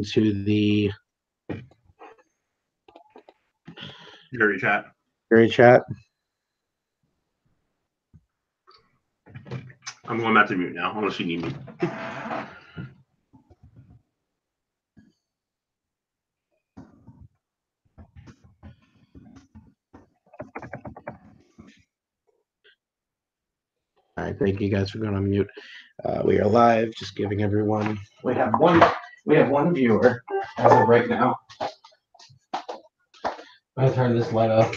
into the jury chat. I'm going back to mute now, unless you need me. All right, thank you guys for going on mute. We are live, just giving everyone. We have one viewer as of right now. I'll turn this light off.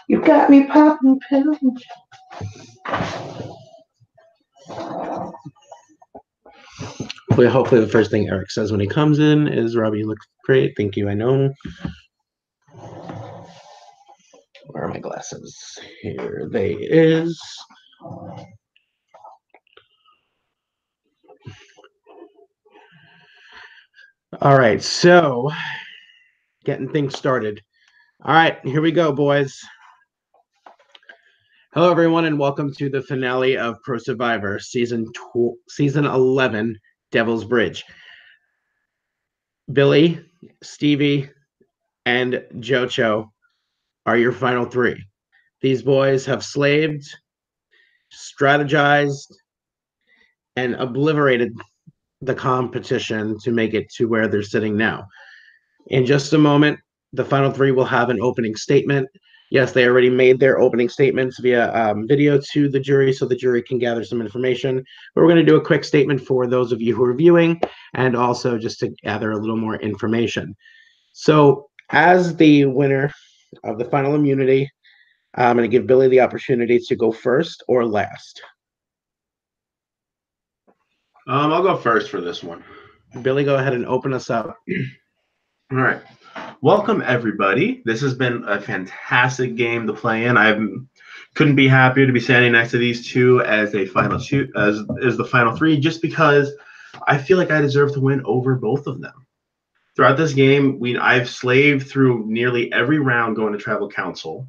You got me popping pills. Hopefully the first thing Eric says when he comes in is, Robbie, you look great. Thank you, I know. Where are my glasses? Here they is. All right, so getting things started. All right, here we go, boys. Hello, everyone, and welcome to the finale of ProSurvivor, season 11, Devil's Bridge. Billy, Stevie, and Jocho are your final three. These boys have slaved, strategized, and obliterated the competition to make it to where they're sitting now. In just a moment, the final three will have an opening statement. Yes, they already made their opening statements via video to the jury so the jury can gather some information. But we're going to do a quick statement for those of you who are viewing and also just to gather a little more information. So as the winner of the final immunity, I'm going to give Billy the opportunity to go first or last. I'll go first for this one. Billy, go ahead and open us up. All right. Welcome, everybody. This has been a fantastic game to play in. I couldn't be happier to be standing next to these two as a final two, as the final three, just because I feel like I deserve to win over both of them. Throughout this game, I've slaved through nearly every round going to tribal council.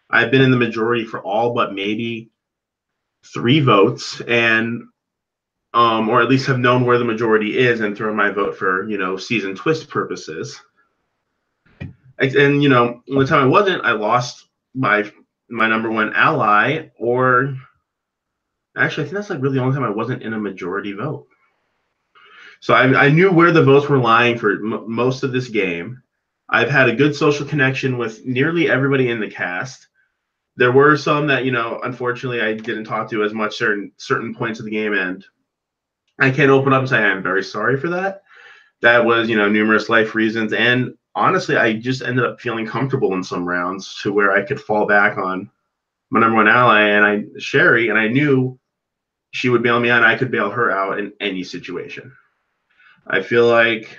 I've been in the majority for all but maybe 3 votes, and or at least have known where the majority is and thrown my vote for, season twist purposes. And, the time I wasn't, I lost my number one ally, or actually, I think that's like really the only time I wasn't in a majority vote. So I knew where the votes were lying for most of this game. I've had a good social connection with nearly everybody in the cast. There were some that, unfortunately, I didn't talk to as much certain points of the game, and I can't open up and say I'm very sorry for that. That was, numerous life reasons. And honestly, I just ended up feeling comfortable in some rounds to where I could fall back on my number one ally, Sherry, and I knew she would bail me out and I could bail her out in any situation. I feel like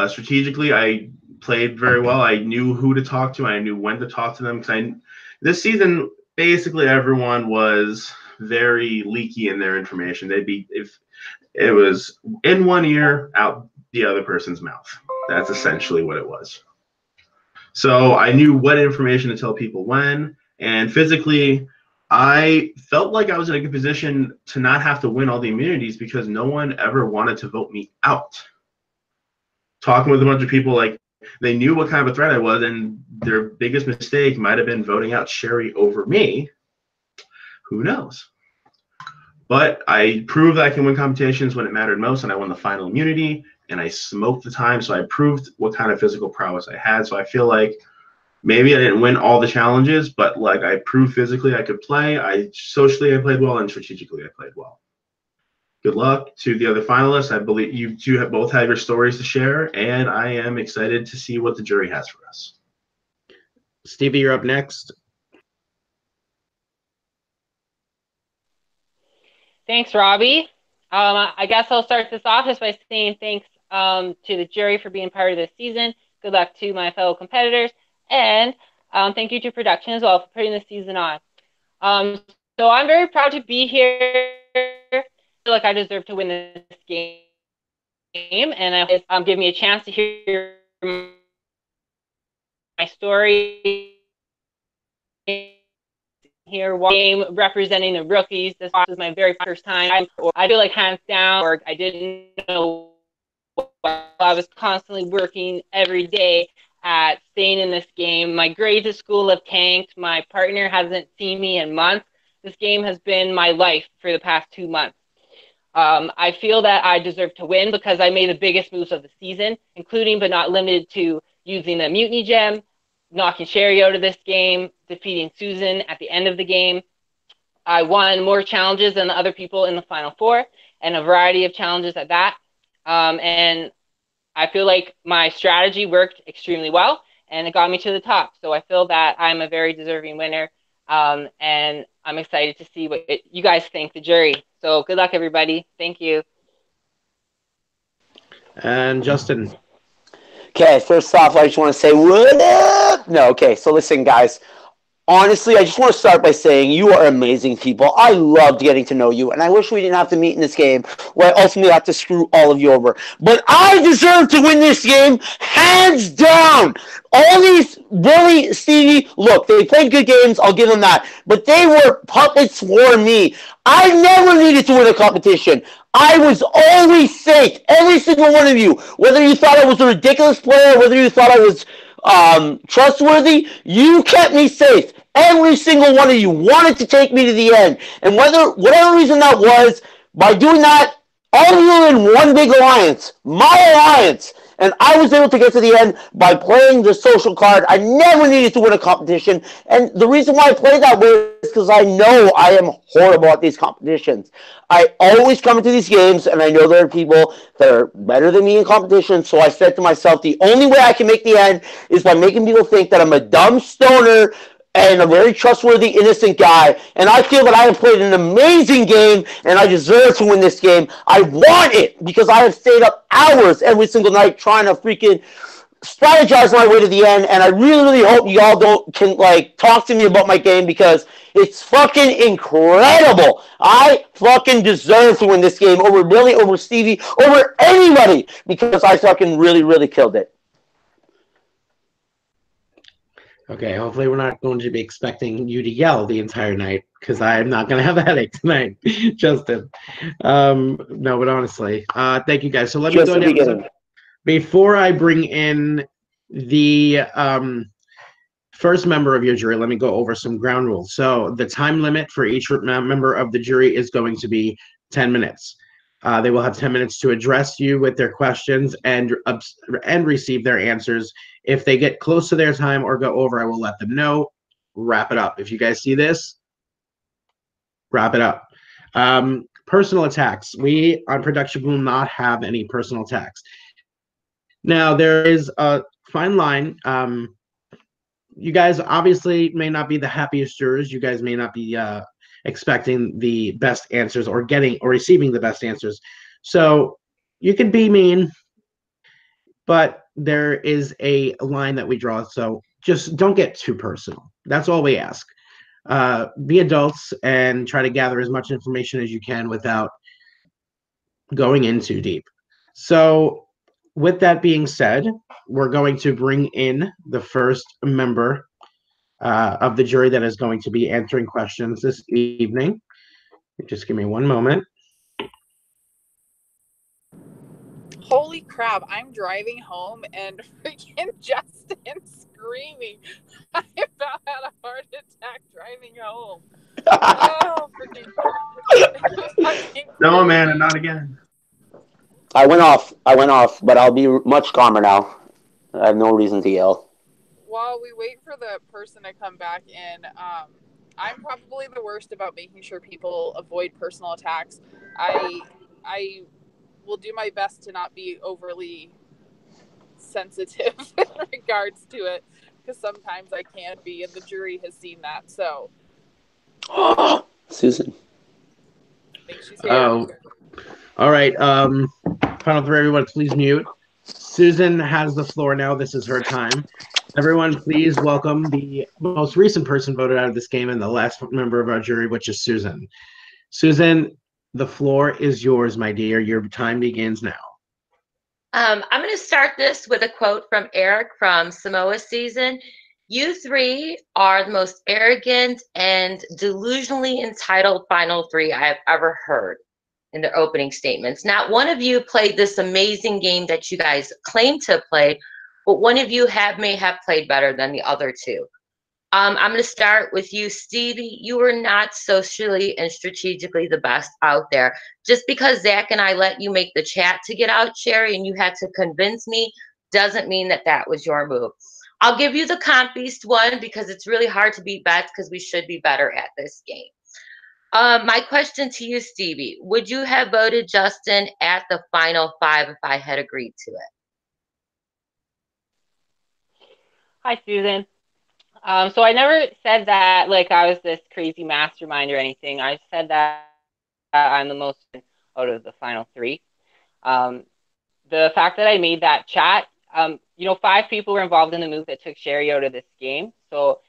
strategically I played very well. I knew who to talk to. I knew when to talk to them, because this season, basically everyone was very leaky in their information. If it was in one ear, out the other person's mouth. That's essentially what it was. So I knew what information to tell people when, and physically, I felt like I was in a good position to not have to win all the immunities because no one ever wanted to vote me out. Talking with a bunch of people, like, they knew what kind of a threat I was, and their biggest mistake might have been voting out Sherry over me. Who knows? But I proved that I can win competitions when it mattered most, and I won the final immunity, and I smoked the time, so I proved what kind of physical prowess I had. So I feel like maybe I didn't win all the challenges, but like I proved physically I could play. Socially I played well, and strategically I played well. Good luck to the other finalists. I believe you two have both had your stories to share, and I am excited to see what the jury has for us. Stevie, you're up next. Thanks, Robbie. I guess I'll start this off just by saying thanks to the jury for being part of this season. Good luck to my fellow competitors. And thank you to production as well for putting this season on. So I'm very proud to be here. I feel like I deserve to win this game. And give me a chance to hear my story here, game representing the rookies. This was my very first time. I feel like hands down, or I didn't know. I was constantly working every day at staying in this game. My grades at school have tanked. My partner hasn't seen me in months. This game has been my life for the past 2 months. I feel that I deserve to win because I made the biggest moves of the season, including but not limited to using the Mutiny Gem, knocking Sherry out of this game, defeating Susan at the end of the game. I won more challenges than the other people in the Final Four, and a variety of challenges at that. And I feel like my strategy worked extremely well, and it got me to the top. So I feel that I'm a very deserving winner, and I'm excited to see what you guys think, the jury. So good luck, everybody. Thank you. And Justin. Okay, first off, I just want to say, what up? No, okay, so listen, guys. Honestly, I just want to start by saying you are amazing people. I loved getting to know you, and I wish we didn't have to meet in this game where I ultimately have to screw all of you over. But I deserve to win this game, hands down. All these Billy, Stevie, look, they played good games, I'll give them that. But they were puppets for me. I never needed to win a competition. I was always safe, every single one of you. Whether you thought I was a ridiculous player, whether you thought I was trustworthy, you kept me safe. Every single one of you wanted to take me to the end. And whatever reason that was, by doing that, all of you are in one big alliance, my alliance. And I was able to get to the end by playing the social card. I never needed to win a competition. And the reason why I play that way is because I know I am horrible at these competitions. I always come into these games, and I know there are people that are better than me in competitions. So I said to myself, the only way I can make the end is by making people think that I'm a dumb stoner and a very trustworthy, innocent guy. And I feel that I have played an amazing game, and I deserve to win this game. I want it because I have stayed up hours every single night trying to freaking strategize my way to the end. And I really, really hope y'all can talk to me about my game because it's fucking incredible. I fucking deserve to win this game over Billy, over Stevie, over anybody because I fucking really, really killed it. Okay, hopefully we're not going to be expecting you to yell the entire night because I'm not going to have a headache tonight, Justin. No, but honestly, thank you guys. So let me go down. So before I bring in the first member of your jury, let me go over some ground rules. So the time limit for each member of the jury is going to be 10 minutes. They will have 10 minutes to address you with their questions and receive their answers. If they get close to their time or go over, I will let them know. Wrap it up. If you guys see this, wrap it up. Personal attacks. We on production will not have any personal attacks. Now, there is a fine line. You guys obviously may not be the happiest jurors. You guys may not be expecting the best answers or getting or receiving the best answers. So you can be mean, but there is a line that we draw. So just don't get too personal. That's all we ask. Be adults and try to gather as much information as you can without going in too deep. So with that being said, we're going to bring in the first member of the jury that is going to be answering questions this evening. Just give me one moment. Holy crap, I'm driving home and freaking Justin screaming. I about had a heart attack driving home. Oh, freaking. No, man, and not again. I went off, but I'll be much calmer now. I have no reason to yell. While we wait for the person to come back in, I'm probably the worst about making sure people avoid personal attacks. I will do my best to not be overly sensitive in regards to it, because sometimes I can be, and the jury has seen that. So, Susan. I think she's here. Oh, all right. Final three, everyone, please mute. Susan has the floor now. This is her time. Everyone, please welcome the most recent person voted out of this game and the last member of our jury, which is Susan. Susan, the floor is yours, my dear. Your time begins now. I'm going to start this with a quote from Eric from Samoa season. You three are the most arrogant and delusionally entitled final three I have ever heard in their opening statements. Not one of you played this amazing game that you guys claim to play, but one of you may have played better than the other two. I'm going to start with you, Stevie. You were not socially and strategically the best out there. Just because Zach and I let you make the chat to get out, Sherry, and you had to convince me, doesn't mean that that was your move. I'll give you the Comp Beast one because it's really hard to beat bets because we should be better at this game. My question to you, Stevie, would you have voted Justin at the final 5 if I had agreed to it? Hi, Susan. So I never said that like I was this crazy mastermind or anything. I said that I'm the most out of the final three. The fact that I made that chat, 5 people were involved in the move that took Sherry out of this game. So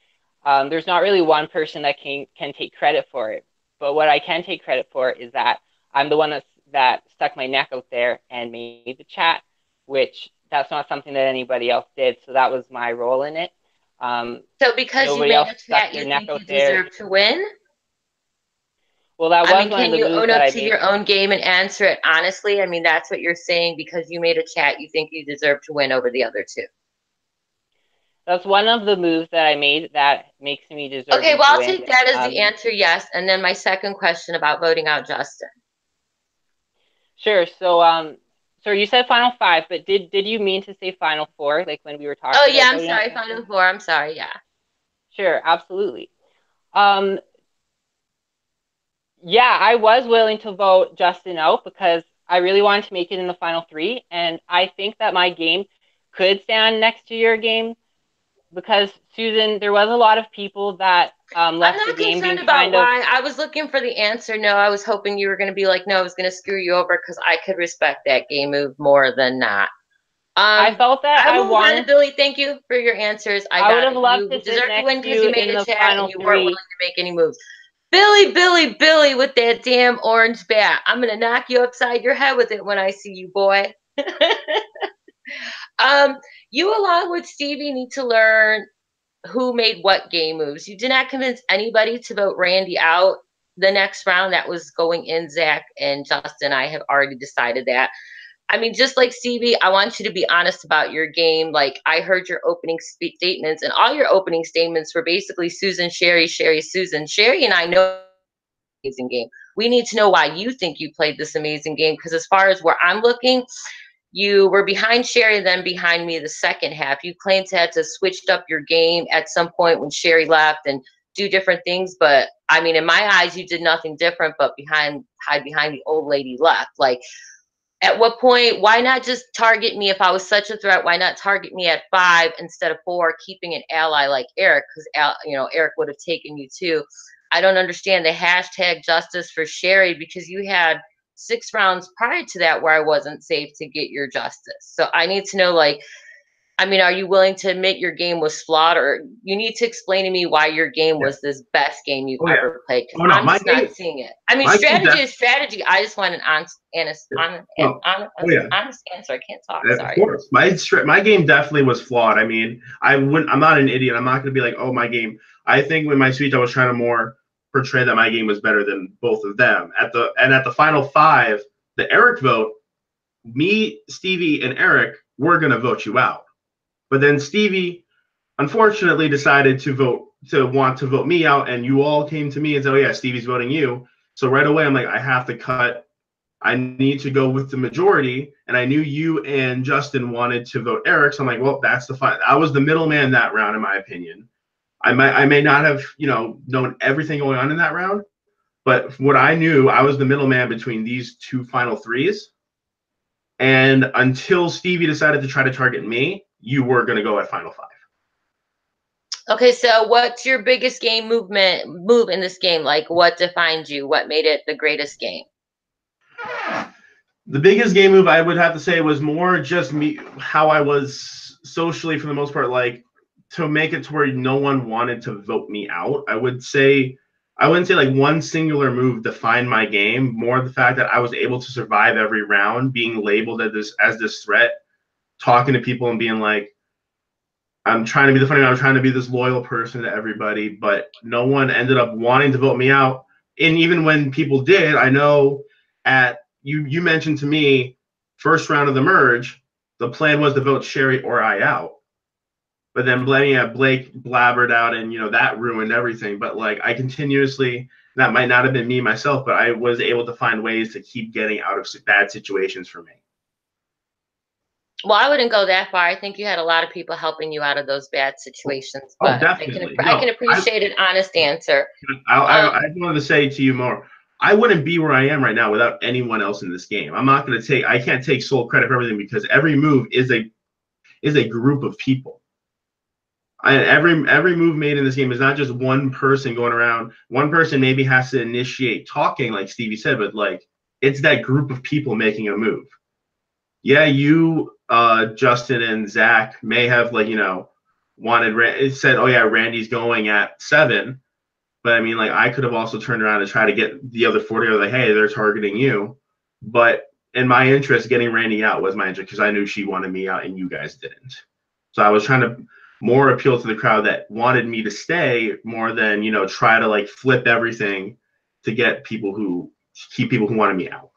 there's not really one person that can take credit for it. But what I can take credit for is that I'm the one that stuck my neck out there and made the chat, which that's not something that anybody else did. So that was my role in it. So because you made a chat, you think you deserve to win? Well, that was one of the can you moves own that up I to made. your own game and answer it honestly? I mean, that's what you're saying because you made a chat, you think you deserve to win over the other two. That's one of the moves that I made that makes me deserve to win. Okay, well, I'll take that as the answer, yes. And then my second question about voting out Justin. Sure. So you said final 5, but did you mean to say final 4, like when we were talking? Oh, yeah, I'm sorry, final 4. I'm sorry, yeah. Sure, absolutely. Yeah, I was willing to vote Justin out because I really wanted to make it in the final 3, and I think that my game could stand next to your game because, Susan, there was a lot of people that left the game being I'm not concerned about why. I was looking for the answer. No, I was hoping you were going to be like, no, I was going to screw you over because I could respect that game move more than not. I felt that I wanted. Billy, thank you for your answins. I would have loved to sit next to you in the final 3. You weren't willing to make any moves. Billy with that damn orange bat. I'm going to knock you upside your head with it when I see you, boy. You along with Stevie need to learn who made what game moves. You did not convince anybody to vote Randy out the next round. That was going in. Zach and Justin, I have already decided that. I mean, just like Stevie, I want you to be honest about your game. Like, I heard your opening statements, and all your opening statements were basically Susan, Sherry, Susan. Sherry and I know amazing game. We need to know why you think you played this amazing game, because as far as where I'm looking, you were behind Sherry, then behind me the second half. You claimed to have to switched up your game at some point when Sherry left and do different things. But I mean, in my eyes, you did nothing different but hide behind the old lady left. Like, at what point, why not just target me? If I was such a threat, why not target me at 5 instead of 4, keeping an ally like Eric? Because, Eric would have taken you too. I don't understand the hashtag justice for Sherry because you had 6 rounds prior to that where I wasn't safe to get your justice. So I need to know, like, I mean, are you willing to admit your game was flawed, or you need to explain to me why your game was this best game you've ever played? Because I'm just not seeing it. I mean, strategy is strategy. I just want an honest answer. I can't talk. Sorry. Of course, my game definitely was flawed. I mean, I'm not an idiot. I'm not going to be like, oh, my game. I think with my speech, I was trying to more portray that my game was better than both of them. At the final 5, the Eric vote, me, Stevie, and Eric were going to vote you out. But then Stevie, unfortunately, decided to want to vote me out, and you all came to me and said, oh, yeah, Stevie's voting you. So right away, I'm like, I have to cut. I need to go with the majority. And I knew you and Justin wanted to vote Eric. So I'm like, well, that's the fine. I was the middleman that round, in my opinion. I may not have, known everything going on in that round. But what I knew, I was the middleman between these 2 final 3s. And until Stevie decided to try to target me, you were going to go at final 5. Okay, so what's your biggest game move in this game? Like, what defined you? What made it the greatest game? The biggest game move I would have to say was more just me, how I was socially for the most part, like to make it to where no one wanted to vote me out. I wouldn't say like one singular move defined my game, more the fact that I was able to survive every round, being labeled as this threat, talking to people and being like, I'm trying to be the funny guy. I'm trying to be this loyal person to everybody, but no one ended up wanting to vote me out. And even when people did, I know you mentioned to me first round of the merge, the plan was to vote Sherry or I out. But then Blake blabbered out, and that ruined everything. But like I continuously, that might not have been me myself, but I was able to find ways to keep getting out of bad situations for me. Well, I wouldn't go that far. I think you had a lot of people helping you out of those bad situations. But definitely. I can appreciate an honest answer. I wanted to say to you more, I wouldn't be where I am right now without anyone else in this game. I can't take sole credit for everything because every move is a group of people. Every move made in this game is not just one person going around. One person maybe has to initiate talking, like Stevie said, but like it's that group of people making a move. Yeah, you, Justin and Zach may have said, oh yeah, Randy's going at 7. But I mean, like I could have also turned around and try to get the other 40 like, hey, they're targeting you. But in my interest, getting Randy out was my interest because I knew she wanted me out and you guys didn't. So I was trying to more appeal to the crowd that wanted me to stay more than, try to like flip everything to get people who wanted me out.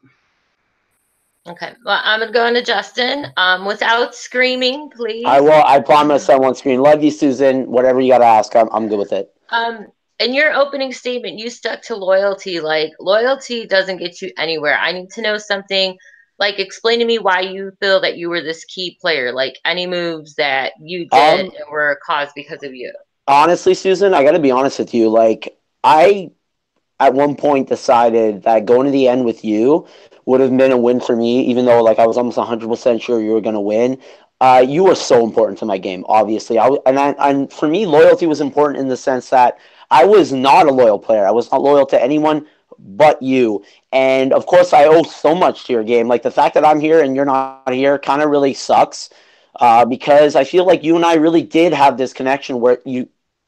Okay. Well, I'm going to go into Justin without screaming, please. I will. I promise I won't scream. Love you, Susan. Whatever you got to ask, I'm good with it. In your opening statement, you stuck to loyalty. Like, loyalty doesn't get you anywhere. I need to know something. Like, explain to me why you feel that you were this key player. Like, any moves that you did were caused because of you. Honestly, Susan, I got to be honest with you. Like, I, at one point, decided that going to the end with you would have been a win for me, even though, like, I was almost 100% sure you were going to win. You were so important to my game, obviously. And for me, loyalty was important in the sense that I was not a loyal player. I was not loyal to anyone but you. And, of course, I owe so much to your game. Like, the fact that I'm here and you're not here kind of really sucks because I feel like you and I really did have this connection where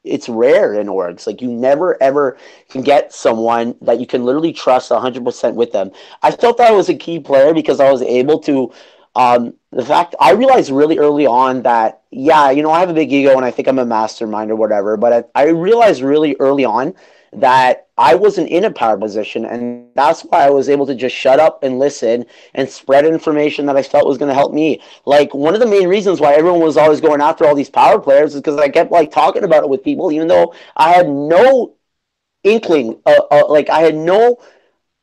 it's rare in orgs. Like, you never, ever can get someone that you can literally trust 100% with them. I felt that I was a key player because I was able to the fact I realized really early on that, yeah, I have a big ego and I think I'm a mastermind or whatever, but I realized really early on that I wasn't in a power position, and that's why I was able to just shut up and listen and spread information that I felt was going to help me. Like, one of the main reasons why everyone was always going after all these power players is because I kept like talking about it with people, even though I had no inkling, like I had no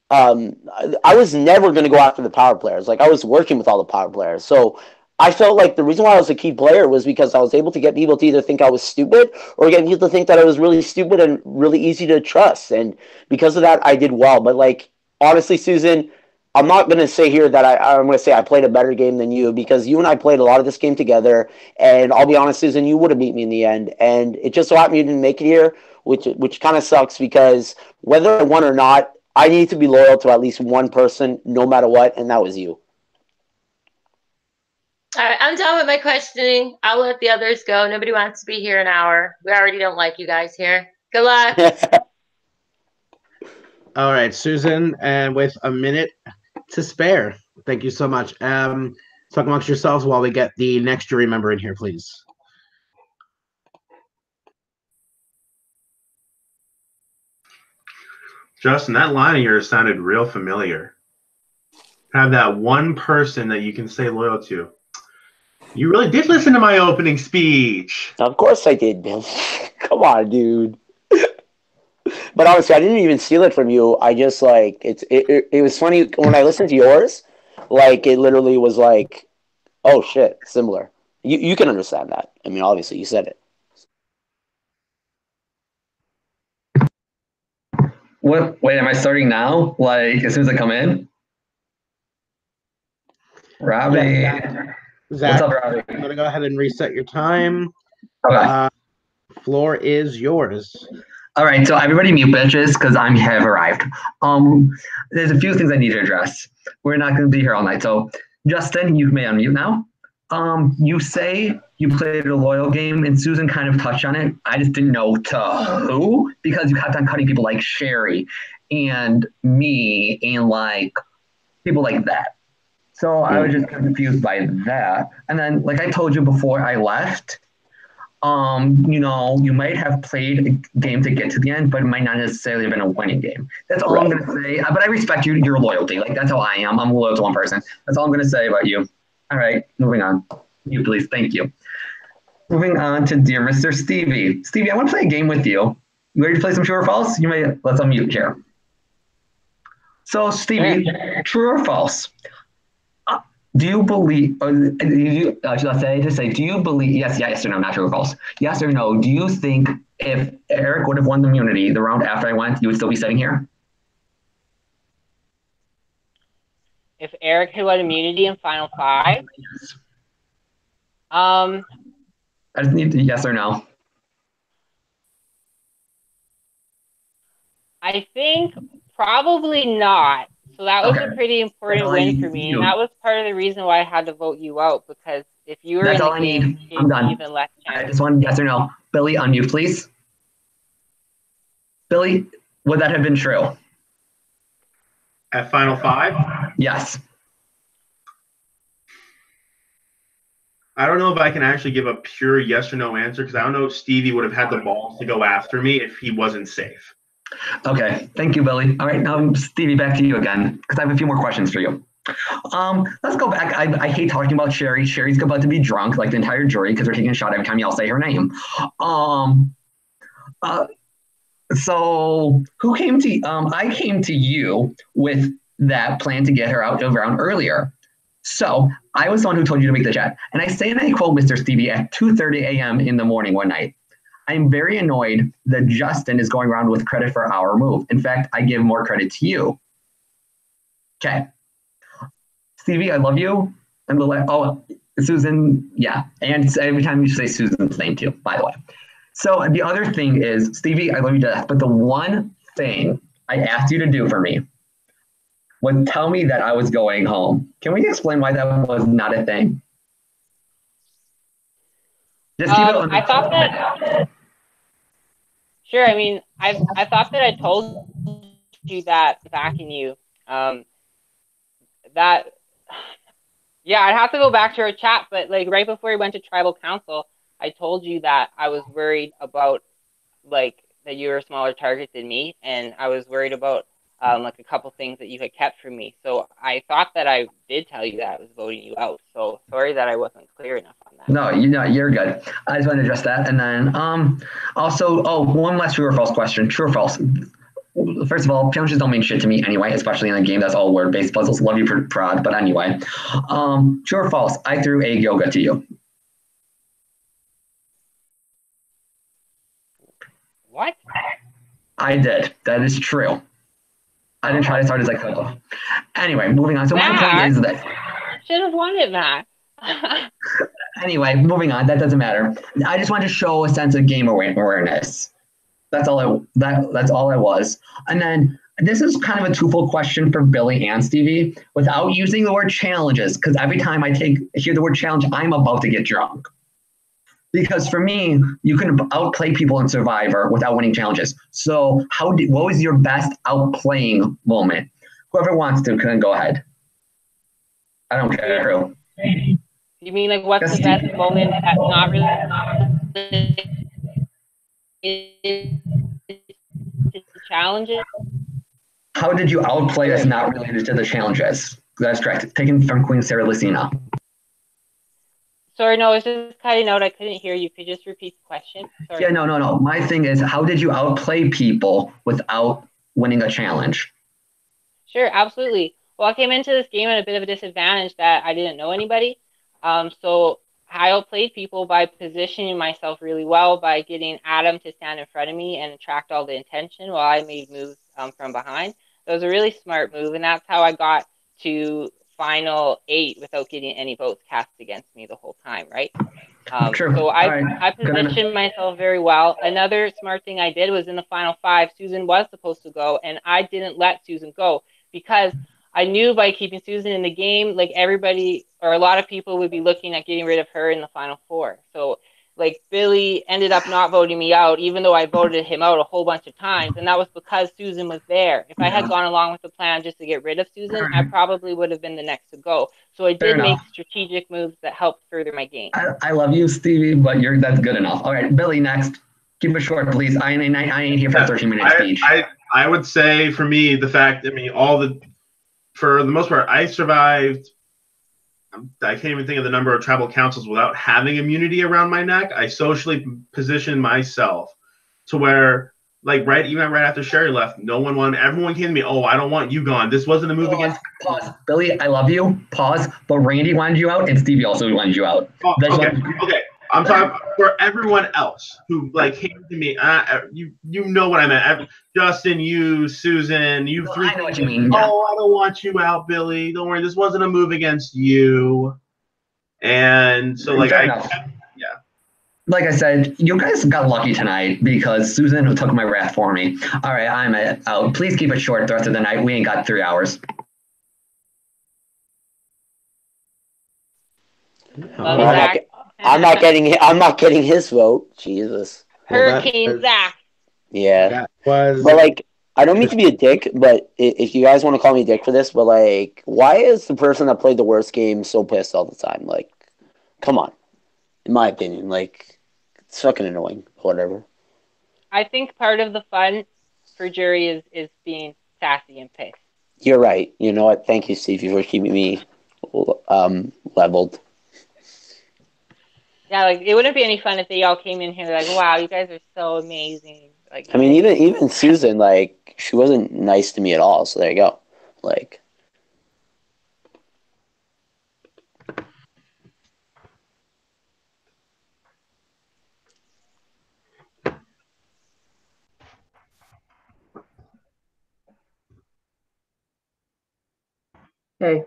I was never going to go after the power players. Like, I was working with all the power players. So I felt like the reason why I was a key player was because I was able to get people to either think I was stupid or get people to think that I was really stupid and really easy to trust. And because of that, I did well. But, like, honestly, Susan, I'm not going to say here that I'm going to say I played a better game than you because you and I played a lot of this game together. And I'll be honest, Susan, you would have beat me in the end. And it just so happened you didn't make it here, which kind of sucks because whether I won or not, I need to be loyal to at least one person, no matter what, and that was you. All right, I'm done with my questioning. I'll let the others go. Nobody wants to be here an hour. We already don't like you guys here. Good luck. All right, Susan, and with a minute to spare, thank you so much. Talk amongst yourselves while we get the next jury member in here, please. Justin, that line of yours sounded real familiar. Have that one person that you can stay loyal to. You really did listen to my opening speech. Of course I did, Bill. Come on, dude. But honestly, I didn't even steal it from you. I just like it was funny when I listened to yours. Like, it literally was like, oh shit, similar. You can understand that. I mean, obviously, you said it. What? Wait, am I starting now? Like, as soon as I come in? Robbie. Yeah, Zach, What's up, Robbie? I'm going to go ahead and reset your time. Okay. Floor is yours. All right, so everybody mute bitches because I have arrived. There's a few things I need to address. We're not going to be here all night. So, Justin, you may unmute now. You say you played a loyal game, and Susan kind of touched on it. I just didn't know to who because you kept on cutting people like Sherry and me and like people like that. So I was just confused by that. And then, like I told you before I left, You might have played a game to get to the end, but it might not necessarily have been a winning game. That's all I'm going to say. But I respect your loyalty. Like, that's how I am. I'm loyal to one person. That's all I'm going to say about you. All right, moving on. You, please. Thank you. Moving on to dear Mr. Stevie. Stevie, I want to play a game with you. You ready to play some true or false? Let's unmute here. So, Stevie, true or false? Do you believe, do you believe, yes or no, not true or false. Yes or no, do you think if Eric would have won the immunity the round after I went, you would still be sitting here? If Eric had won immunity in Final 5? Yes. I just need yes or no. I think probably not. So that was a pretty important win for me. And that was part of the reason why I had to vote you out, because if you were in the game, I'm done. Even less chance. I just want yes or no. Billy, unmute, please. Billy, would that have been true? At Final 5? Yes. I don't know if I can actually give a pure yes or no answer, because I don't know if Stevie would have had the balls to go after me if he wasn't safe. Okay, thank you, Billy. All right, now Stevie, back to you again, because I have a few more questions for you. Let's go back. I hate talking about Sherry. Sherry's about to be drunk, like the entire jury, because we're taking a shot every time y'all say her name. So who came to? I came to you with that plan to get her out of round earlier. So I was the one who told you to make the chat, and I say, and I quote Mr. Stevie at 2:30 a.m. in the morning one night. I'm very annoyed that Justin is going around with credit for our move. In fact, I give more credit to you. Okay. Stevie, I love you. And Susan, yeah. And every time you say Susan's name too, by the way. So the other thing is, Stevie, I love you to death, but the one thing I asked you to do for me was tell me that I was going home. Can we explain why that was not a thing? Just keep it on I thought that. Sure. I mean, I thought that I told you that backing you. Yeah, I'd have to go back to our chat, but like right before we went to tribal council, I told you that I was worried about like that you were a smaller target than me, and I was worried about like a couple things that you had kept from me. So I thought that I did tell you that I was voting you out. So sorry that I wasn't clear enough on that. No, you're good. I just want to address that. And then also, one last true or false question. True or false? First of all, challenges don't mean shit to me anyway, especially in a game that's all word-based puzzles. Love you for prod, but anyway. True or false? I threw egg yoga to you. What? I did. That is true. I didn't try as hard as I could have. Anyway, moving on. So my point is that should have won it, Matt. Anyway, moving on. That doesn't matter. I just wanted to show a sense of game awareness. That's all I was. And then this is kind of a twofold question for Billy and Stevie, without using the word challenges, because every time I hear the word challenge, I'm about to get drunk. Because for me, you can outplay people in Survivor without winning challenges. So what was your best outplaying moment? Whoever wants to can go ahead. I don't care who. You mean like what's the best moment that's not really challenges? How did you outplay that's not related to the challenges? That's correct. Taken from Queen Sarah Lucina. Sorry, no, it's just cutting out. I couldn't hear you. Could you just repeat the question? Sorry. Yeah, no. My thing is, how did you outplay people without winning a challenge? Sure, absolutely. Well, I came into this game at a bit of a disadvantage that I didn't know anybody. So I outplayed people by positioning myself really well, by getting Adam to stand in front of me and attract all the attention while I made moves from behind. It was a really smart move, and that's how I got to Final 8 without getting any votes cast against me the whole time, right? True. So I positioned myself very well. Another smart thing I did was in the Final 5, Susan was supposed to go, and I didn't let Susan go because I knew by keeping Susan in the game, like everybody or a lot of people would be looking at getting rid of her in the Final 4. So like Billy ended up not voting me out, even though I voted him out a whole bunch of times, and that was because Susan was there. If I had gone along with the plan just to get rid of Susan, I probably would have been the next to go. So I did make strategic moves that helped further my game. I love you, Stevie, but that's good enough. All right, Billy, next. Keep it short, please. I ain't here for a 13-minute speech. I would say for me, the fact, for the most part, I survived. I can't even think of the number of tribal councils without having immunity around my neck. I socially positioned myself to where, like, even right after Sherry left, everyone came to me, oh, I don't want you gone. This wasn't a move against. Pause. Billy, I love you. Pause. But Randy wanted you out, and Stevie also wanted you out. Oh, okay. I'm talking for everyone else who came to me. You know what I meant. Justin, you, Susan, you three. I know what you mean. Yeah. Oh, I don't want you out, Billy. Don't worry. This wasn't a move against you. And so, yeah. Like I said, you guys got lucky tonight because Susan took my wrath for me. All right, I'm out. Please keep it short the rest of the night. We ain't got 3 hours. I'm not getting his vote. Jesus. Hurricane Zach. Yeah. But I don't mean to be a dick, but if you guys want to call me a dick for this, but why is the person that played the worst game so pissed all the time? Come on. In my opinion, it's fucking annoying. Whatever. I think part of the fun for jury is being sassy and pissed. You're right. You know what? Thank you, Stevie, for keeping me leveled. Yeah, it wouldn't be any fun if they all came in here wow, you guys are so amazing. I mean, even Susan, she wasn't nice to me at all. So there you go. Hey.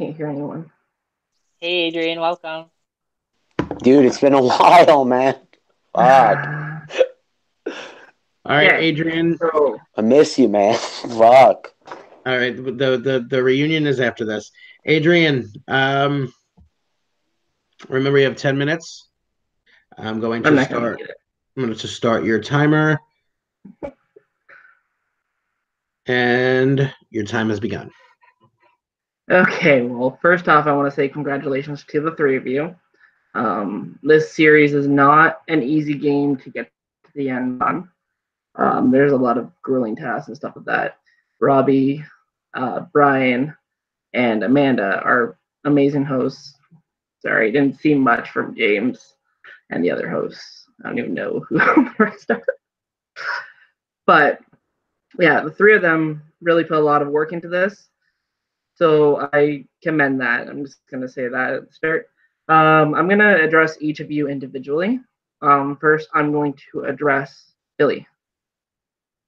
Can't hear anyone. Hey, Adrian, welcome. Dude, it's been a while, man. Fuck. All right, Adrian. I miss you, man. Fuck. All right, the reunion is after this. Adrian, remember you have 10 minutes. I'm going to start your timer. And your time has begun. Okay, well, first off, I want to say congratulations to the three of you. This series is not an easy game to get to the end on. There's a lot of grueling tasks and stuff like that. Robbie, Brian, and Amanda are amazing hosts. Sorry, didn't see much from James and the other hosts. I don't even know who the rest are. But yeah, the three of them really put a lot of work into this. So I commend that. I'm just going to say that at the start. I'm going to address each of you individually. First, I'm going to address Billy.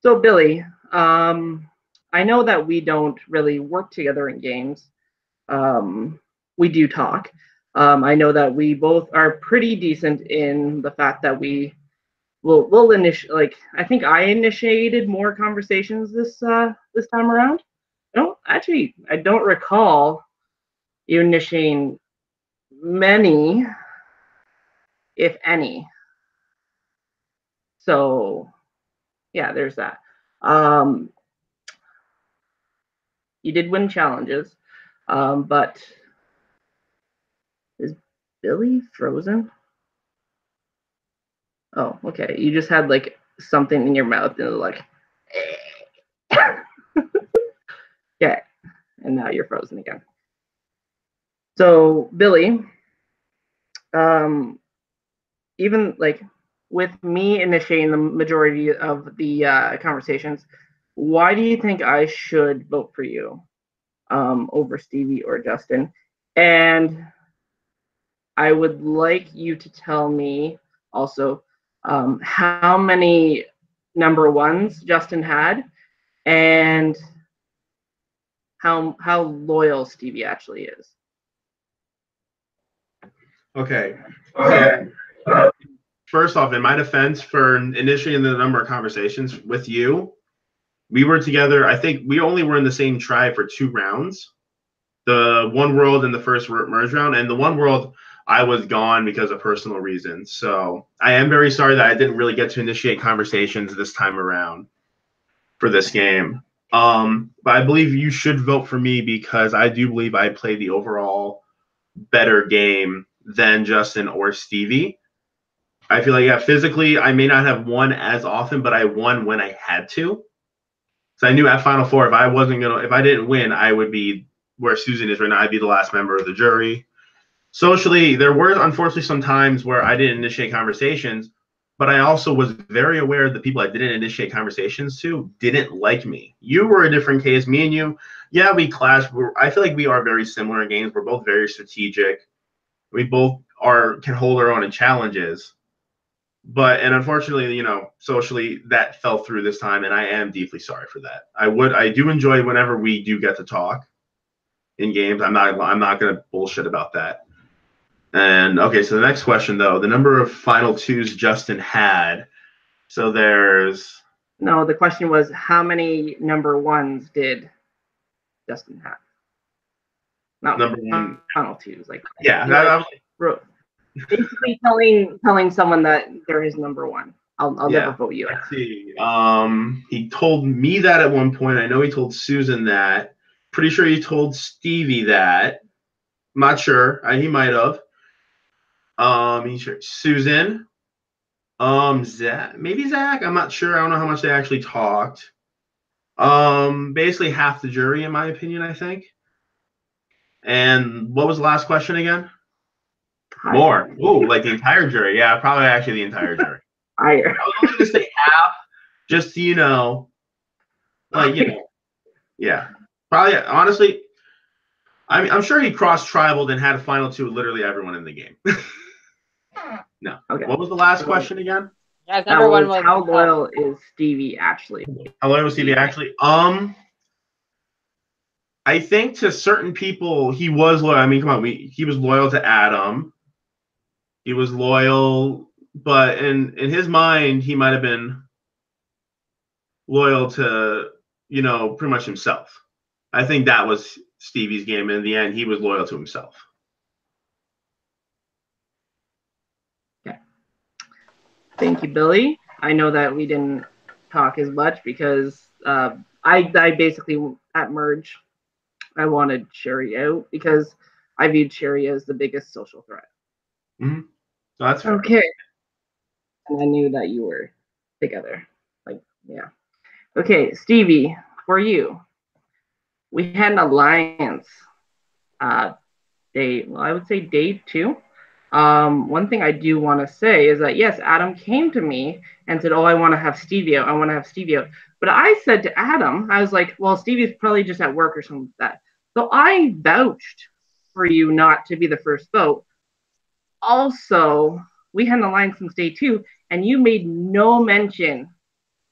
So Billy, I know that we don't really work together in games. We do talk. I know that we both are pretty decent in the fact that we'll initiate. I think I initiated more conversations this time around. I don't recall you initiating many, if any. So, yeah, there's that. You did win challenges, but is Billy frozen? Oh, okay. You just had something in your mouth and it was yeah, and now you're frozen again. So Billy, even with me initiating the majority of the conversations, why do you think I should vote for you over Stevie or Justin? And I would like you to tell me also how many number ones Justin had and how loyal Stevie actually is. Okay. First off, in my defense, for initiating the number of conversations with you, we were together. I think we only were in the same tribe for 2 rounds. The One World and the first merge round. And the One World, I was gone because of personal reasons. So I am very sorry that I didn't really get to initiate conversations this time around for this game. But I believe you should vote for me because I do believe I played the overall better game than Justin or Stevie. I feel like, yeah, physically, I may not have won as often, but I won when I had to. So I knew at Final Four, if I didn't win, I would be where Susan is right now. I'd be the last member of the jury. Socially, there were unfortunately some times where I didn't initiate conversations, but I also was very aware the people I didn't initiate conversations to didn't like me. You were a different case. Me and you, yeah, we clashed. I feel like we are very similar in games. We're both very strategic. We both can hold our own in challenges. And unfortunately, socially that fell through this time, and I am deeply sorry for that. I do enjoy whenever we do get to talk in games. I'm not gonna bullshit about that. And okay, so the next question though, the number of final twos Justin had. So there's No, the question was how many number ones did Justin have? Not number one. final twos, like Yeah, basically telling someone that they're his number one. I'll never vote you. Let's see. He told me that at one point. I know he told Susan that. Pretty sure he told Stevie that. I'm not sure. He might have. Susan. Zach. Maybe Zach. I'm not sure. I don't know how much they actually talked. Basically half the jury, in my opinion, I think. And what was the last question again? More. Ooh, like the entire jury. Yeah, probably actually the entire jury. I was going to say half, just so yeah. Probably, honestly, I'm sure he cross-tribaled and had a final two with literally everyone in the game. No. Okay. What was the last question again? Yeah, number one was how loyal is Stevie actually? How loyal was Stevie actually? I think to certain people he was loyal. I mean, come on, he was loyal to Adam. He was loyal, but in his mind, he might have been loyal to, pretty much himself. I think that was Stevie's game. In the end, he was loyal to himself. Okay. Thank you, Billy. I know that we didn't talk as much because I basically, at Merge, I wanted Sherry out because I viewed Sherry as the biggest social threat. Mm-hmm. So that's fair. Okay. And I knew that you were together. Yeah. Okay, Stevie, for you, we had an alliance day. Well, I would say day 2. One thing I do want to say is that yes, Adam came to me and said, "Oh, I want to have Stevie out. I want to have Stevie out." But I said to Adam, I was like, "Well, Stevie's probably just at work or something like that." So I vouched for you not to be the first vote. Also, we had an alliance since day 2, and you made no mention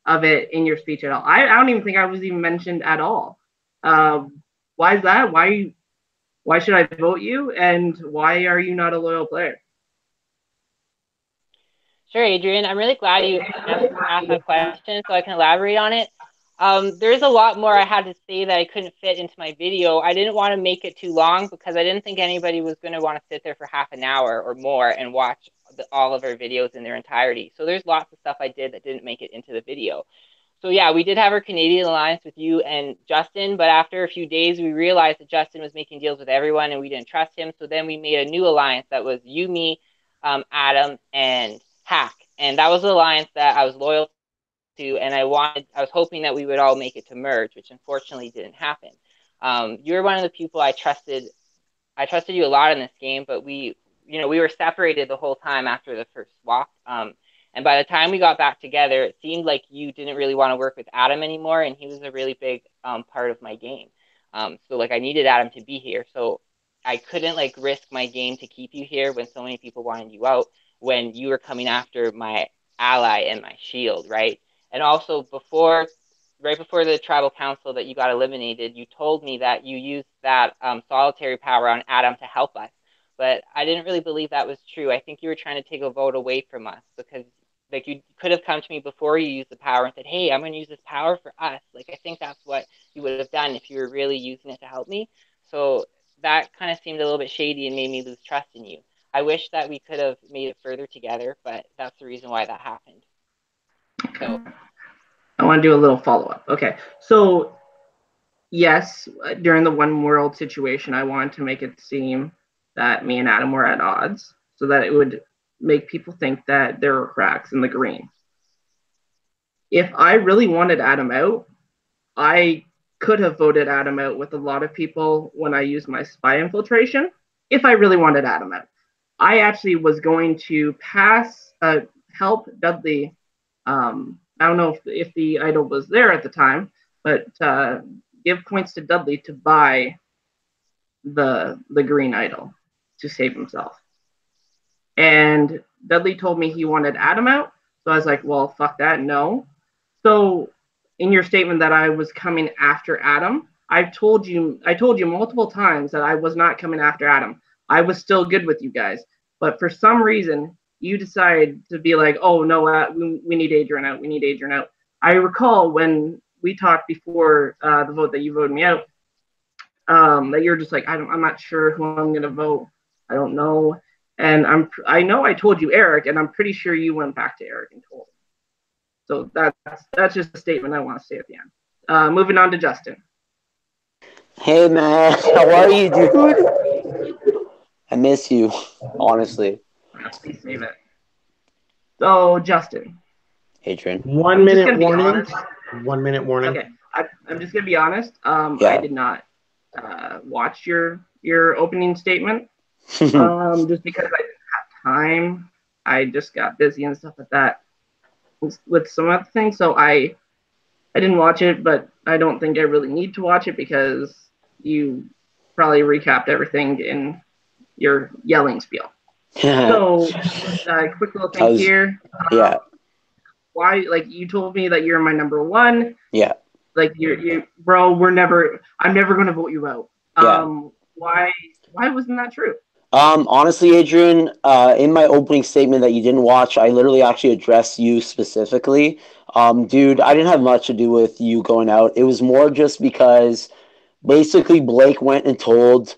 of it in your speech at all. I don't even think I was even mentioned at all. Why is that? Why should I vote you? And why are you not a loyal player? Sure, Adrian. I'm really glad you asked that question so I can elaborate on it. There's a lot more I had to say that I couldn't fit into my video. I didn't want to make it too long because I didn't think anybody was going to want to sit there for half an hour or more and watch all of our videos in their entirety. So there's lots of stuff I did that didn't make it into the video. So yeah, we did have our Canadian alliance with you and Justin, but after a few days, we realized that Justin was making deals with everyone and we didn't trust him. So then we made a new alliance that was you, me, Adam, and Hack. And that was the alliance that I was loyal to, and I was hoping that we would all make it to Merge, which unfortunately didn't happen. You're one of the people I trusted. I trusted you a lot in this game, but we were separated the whole time after the first swap. And by the time we got back together, it seemed like you didn't really want to work with Adam anymore, and he was a really big part of my game. So I needed Adam to be here. So I couldn't risk my game to keep you here when so many people wanted you out, when you were coming after my ally and my shield, right? And also right before the tribal council that you got eliminated, you told me that you used that solitary power on Adam to help us. But I didn't really believe that was true. I think you were trying to take a vote away from us because you could have come to me before you used the power and said, "Hey, I'm going to use this power for us." I think that's what you would have done if you were really using it to help me. So that kind of seemed a little bit shady and made me lose trust in you. I wish that we could have made it further together, but that's the reason why that happened. So I want to do a little follow-up. Okay, so yes, during the one world situation, I wanted to make it seem that me and Adam were at odds so that it would make people think that there were cracks in the green. If I really wanted Adam out, I could have voted Adam out with a lot of people when I used my spy infiltration, if I really wanted Adam out. I actually was going to help Dudley. I don't know if the idol was there at the time, but give points to Dudley to buy the green idol to save himself. And Dudley told me he wanted Adam out, so I was like, well, fuck that, no. So in your statement that I was coming after Adam, I told you multiple times that I was not coming after Adam. I was still good with you guys, but for some reason you decided to be like, oh no, we need Adrian out. We need Adrian out. I recall when we talked before the vote that you voted me out, that you're just like, I'm not sure who I'm gonna vote. I don't know. And I know I told you Eric, and I'm pretty sure you went back to Eric and told him. So that's just a statement I want to say at the end. Moving on to Justin. Hey man, how are you, dude? I miss you, honestly. Please save it. So Justin. Adrian. 1 minute warning. 1 minute warning. Okay, I'm just gonna be honest. Yeah. I did not watch your opening statement. Just because I didn't have time. I just got busy and stuff like that with some other things. So I didn't watch it, but I don't think I really need to watch it because you probably recapped everything in your yelling spiel. So quick little thing here. Yeah. Why, like, you told me that you're my number one. Yeah. Like you bro, I'm never gonna vote you out. Yeah. Why wasn't that true? Honestly, Adrian, in my opening statement that you didn't watch, I literally actually addressed you specifically. Dude, I didn't have much to do with you going out. It was more just because basically Blake went and told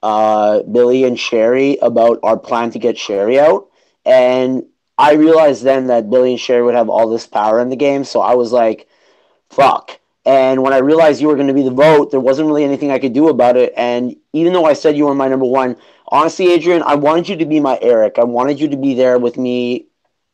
Billy and Sherry about our plan to get Sherry out. And I realized then that Billy and Sherry would have all this power in the game. So I was like, fuck. And when I realized you were going to be the vote, there wasn't really anything I could do about it. And even though I said you were my number one, honestly, Adrian, I wanted you to be my Eric. I wanted you to be there with me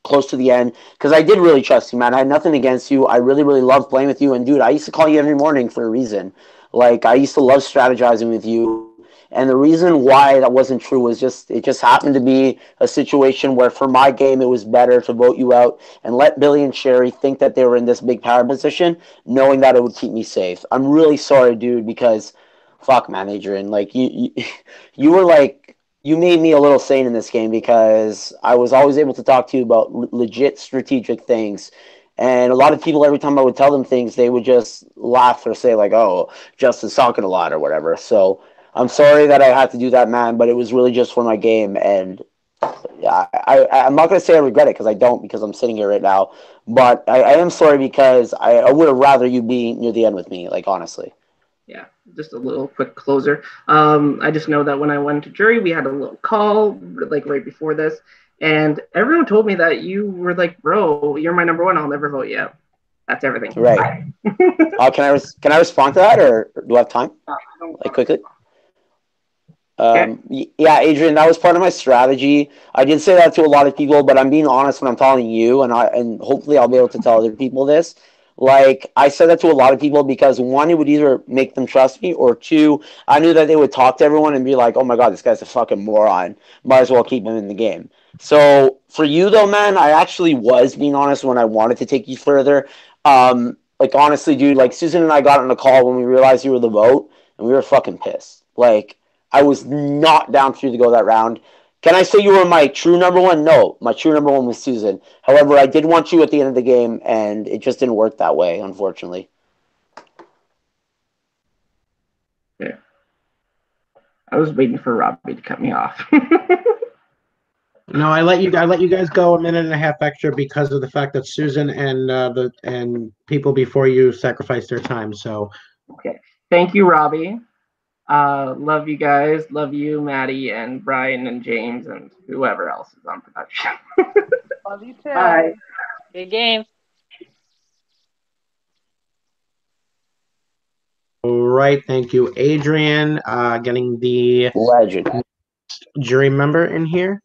close to the end because I did really trust you, man. I had nothing against you. I really, really loved playing with you. And, dude, I used to call you every morning for a reason. Like, I used to love strategizing with you. And the reason why that wasn't true was it just happened to be a situation where for my game, it was better to vote you out and let Billy and Sherry think that they were in this big power position, knowing that it would keep me safe. I'm really sorry, dude, because fuck, man, Adrian, like you were like, you made me a little sane in this game because I was always able to talk to you about legit strategic things. And a lot of people, every time I would tell them things, they would just laugh or say like, oh, Justin's talking a lot or whatever. So I'm sorry that I had to do that, man, but it was really just for my game. And I'm not going to say I regret it because I don't, because I'm sitting here right now. But I am sorry because I would have rather you be near the end with me, like, honestly. Yeah, just a little quick closer. I just know that when I went to jury, we had a little call, like, right before this. And everyone told me that you were like, bro, you're my number one. I'll never vote you out. That's everything. Right. Can I respond to that, or do I have time? Like, quickly? Yeah, Adrian, that was part of my strategy. I did say that to a lot of people, but I'm being honest when I'm telling you, and hopefully I'll be able to tell other people this. Like, I said that to a lot of people because, one, it would either make them trust me, or two, I knew that they would talk to everyone and be like, oh my God, this guy's a fucking moron. Might as well keep him in the game. So for you, though, man, I actually was being honest when I wanted to take you further. Like, honestly, dude, like, Susan and I got on a call when we realized you were the vote, and we were fucking pissed. Like, I was not down for you to go that round. Can I say you were my true number one? No, my true number one was Susan. However, I did want you at the end of the game, and it just didn't work that way, unfortunately. Yeah. I was waiting for Robbie to cut me off. No, I let you guys go a minute and a half extra because of the fact that Susan and people before you sacrificed their time. So okay, thank you, Robbie. Love you guys. Love you, Maddie and Brian and James and whoever else is on production. Love you too. Bye. Good game. All right, thank you, Adrian. Getting the Legend. jury member in here.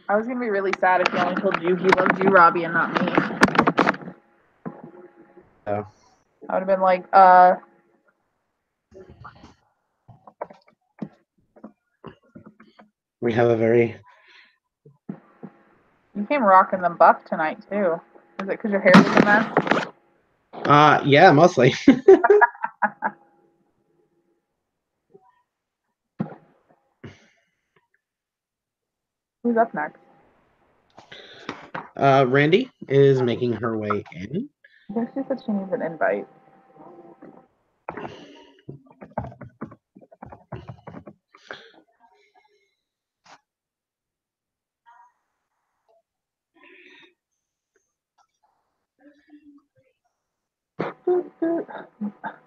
I was gonna be really sad if he only told you he loved you, Robbie, and not me. Oh. I would have been like, We have a very you came rocking the buff tonight too. Is it because your hair was a mess? yeah, mostly. Who's up next? Randy is making her way in. I think she said she needs an invite.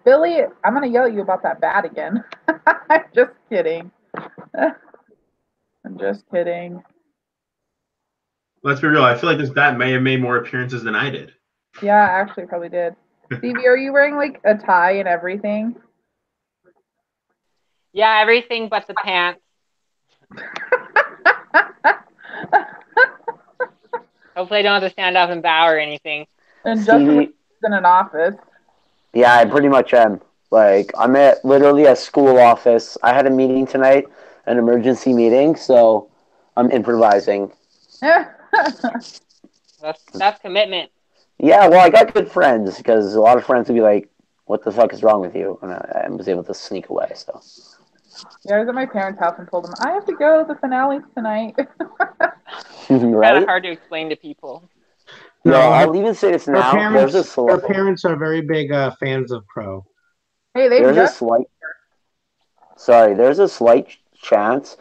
Billy, I'm gonna yell at you about that bat again. I'm just kidding. I'm just kidding. Let's be real. I feel like this bat may have made more appearances than I did. Yeah, actually, probably did. Stevie, are you wearing like a tie and everything? Yeah, everything but the pants. Hopefully I don't have to stand up and bow or anything. And Stevie, Justin in an office. yeah, I pretty much am. Like, I'm at literally a school office. I had a meeting tonight, an emergency meeting, so I'm improvising. That's commitment. Yeah, well, I got good friends because a lot of friends would be like, "What the fuck is wrong with you?" And I was able to sneak away. So. Yeah, I was at my parents' house and told them I have to go to the finale tonight. Right? Kind of hard to explain to people. No, I'll even say this now. Her parents are very big fans of Pro. Hey, there's a slight chance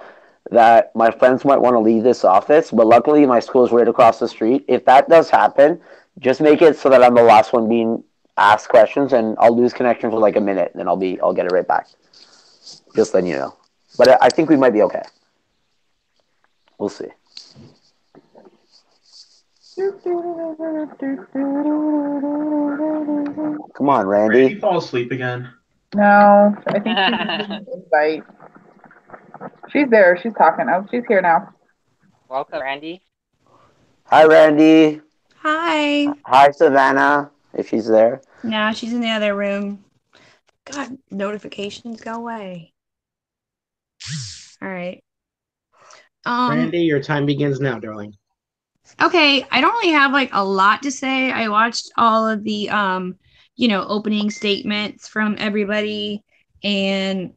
that my friends might want to leave this office, but luckily my school is right across the street. If that does happen, just make it so that I'm the last one being asked questions, and I'll lose connection for like a minute, and then I'll get it right back. Just letting you know. But I think we might be okay. We'll see. Come on, Randy. Did you fall asleep again? No, I think she's needing an invite. She's there. She's talking. Oh, she's here now. Welcome, Randy. Hi, Randy. Hi. Hi, Savannah, if she's there. No, she's in the other room. God, notifications go away. All right. Randy, your time begins now, darling. Okay, I don't really have like a lot to say. I watched all of the opening statements from everybody, and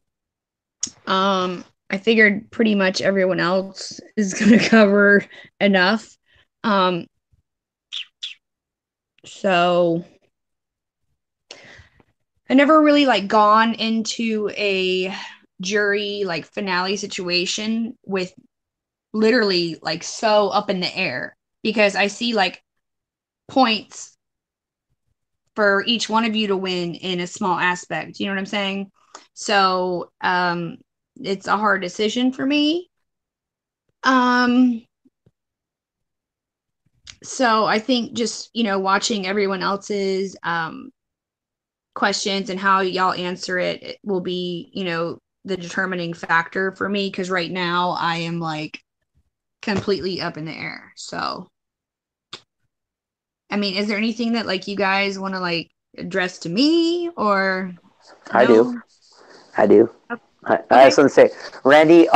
I figured pretty much everyone else is gonna cover enough. So I never really like gone into a jury like finale situation with literally like so up in the air, because I see like points for each one of you to win in a small aspect. You know what I'm saying? So it's a hard decision for me. So I think just, watching everyone else's questions and how y'all answer it will be, the determining factor for me, because right now I am like completely up in the air. So I mean, is there anything that like you guys want to like address to me, or I do. Okay. I just want to say, Randy,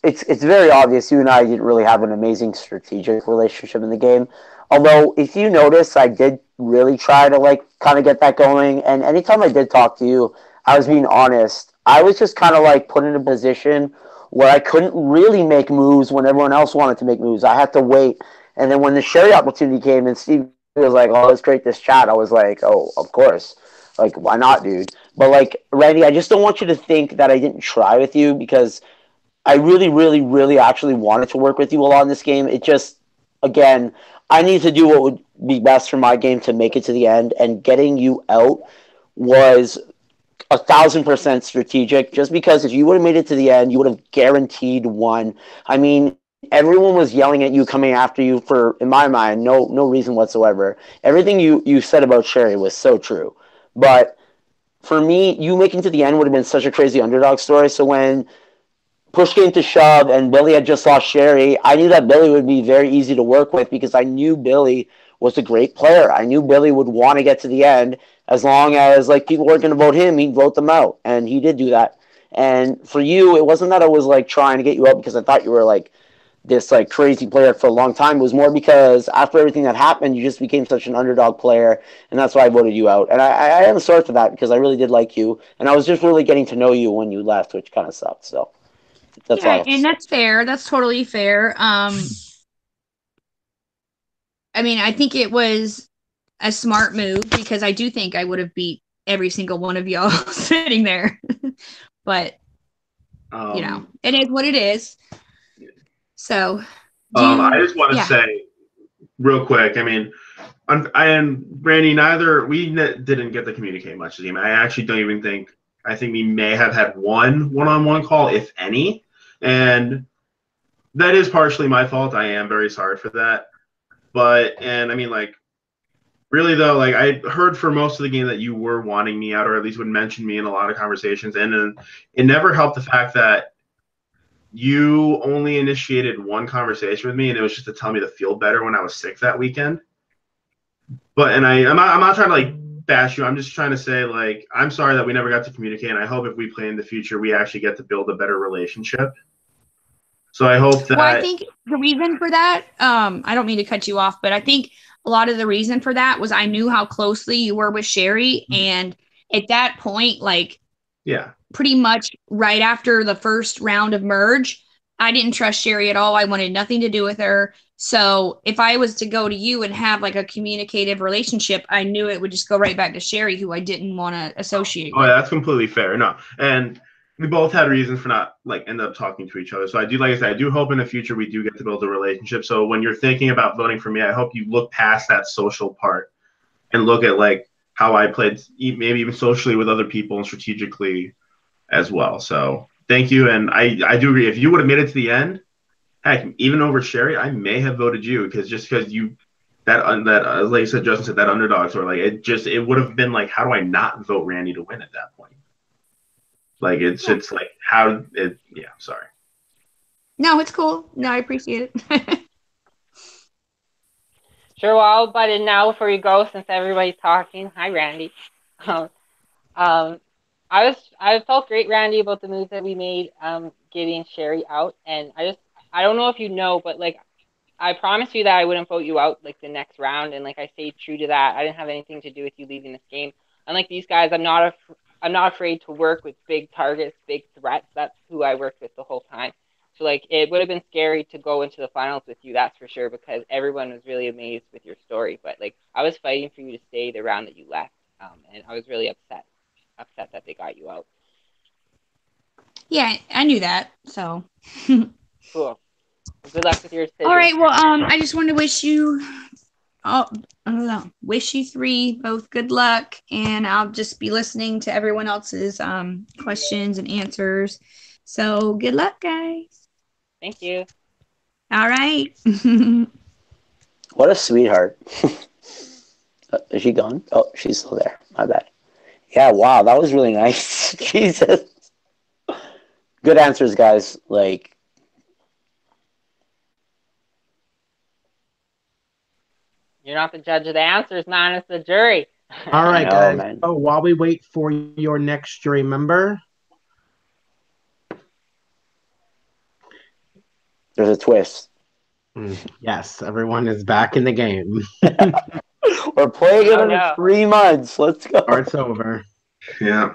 it's very obvious you and I didn't really have an amazing strategic relationship in the game. Although, if you notice, I did really try to like kind of get that going. And anytime I did talk to you, I was being honest. I was just kind of like put in a position where I couldn't really make moves when everyone else wanted to make moves. I had to wait. And then when the Sherry opportunity came and Steve was like, "Oh, let's create this chat," I was like, "Oh, of course. Like, why not, dude?" But like, Randy, I just don't want you to think that I didn't try with you, because I really, really, really actually wanted to work with you a lot in this game. It just, again, I need to do what would be best for my game to make it to the end, and getting you out was 1,000% strategic. Just because if you would have made it to the end, you would have guaranteed won. I mean, everyone was yelling at you, coming after you for, in my mind, no reason whatsoever. Everything you said about Sherry was so true, but for me, you making to the end would have been such a crazy underdog story. So when push came to shove and Billy had just lost Sherry, I knew that Billy would be very easy to work with because I knew Billy was a great player. I knew Billy would want to get to the end as long as like people weren't going to vote him, he'd vote them out, and he did do that. And for you, it wasn't that I was like trying to get you out because I thought you were like this like crazy player for a long time. It was more because after everything that happened, you just became such an underdog player, and that's why I voted you out. And I am sorry for that because I really did like you, and I was just really getting to know you when you left, which kind of sucked. So that's Yeah, all. and that's fair. That's totally fair. I mean, I think it was a smart move because I do think I would have beat every single one of y'all sitting there. But you know, it is what it is. So, I just want to say real quick. I mean, I and Randy, didn't get to communicate much as him. I actually don't even think. I think we may have had one-on-one call, if any, and that is partially my fault. I am very sorry for that. And I mean, like, really though, like I heard for most of the game that you were wanting me out, or at least would mention me in a lot of conversations, and it never helped the fact that you only initiated one conversation with me, and it was just to tell me to feel better when I was sick that weekend. I'm not trying to like bash you. I'm just trying to say like I'm sorry that we never got to communicate, and I hope if we play in the future, we actually get to build a better relationship. So I hope that. Well, I think the reason for that, I don't mean to cut you off, but I think a lot of the reason for that was I knew how closely you were with Sherry, and at that point, like, yeah, pretty much right after the first round of merge, I didn't trust Sherry at all. I wanted nothing to do with her. So if I was to go to you and have like a communicative relationship, I knew it would just go right back to Sherry, who I didn't want to associate with. Yeah, that's completely fair. No, and we both had reasons for not like end up talking to each other. So I do, like I said, I do hope in the future we do get to build a relationship. So when you're thinking about voting for me, I hope you look past that social part and look at like how I played, maybe even socially with other people and strategically as well. So thank you, and I do agree. If you would have made it to the end, heck, even over Sherry, I may have voted you because you that like you said, Justin said, that underdog sort of like it would have been like, how do I not vote Randy to win at that point? Like it's like how it sorry. No, it's cool. No, I appreciate it. Sure, well, I'll butt in now before you go, since everybody's talking. Hi, Randy. I felt great, Randy, about the moves that we made, getting Sherry out, and I don't know if you know, but like I promised you that I wouldn't vote you out like the next round, and like I stayed true to that. I didn't have anything to do with you leaving this game. Unlike these guys, I'm not afraid to work with big targets, big threats. That's who I worked with the whole time. So like it would have been scary to go into the finals with you, that's for sure, because everyone was really amazed with your story. But like I was fighting for you to stay the round that you left, and I was really upset that they got you out. Yeah, I knew that. So Cool. Good luck with your decision. All right. Well, I just want to wish you, wish you three both good luck, and I'll just be listening to everyone else's questions and answers. So good luck, guys. Thank you. All right. What a sweetheart. Is she gone? Oh, she's still there. My bad. Yeah, wow, that was really nice. Jesus. Good answers, guys. Like, you're not the judge of the answers, man. It's the jury. All right, know, guys. man. So while we wait for your next jury member, there's a twist. yes, everyone is back in the game. We're playing it in 3 months. Let's go. Or it's over. Yeah.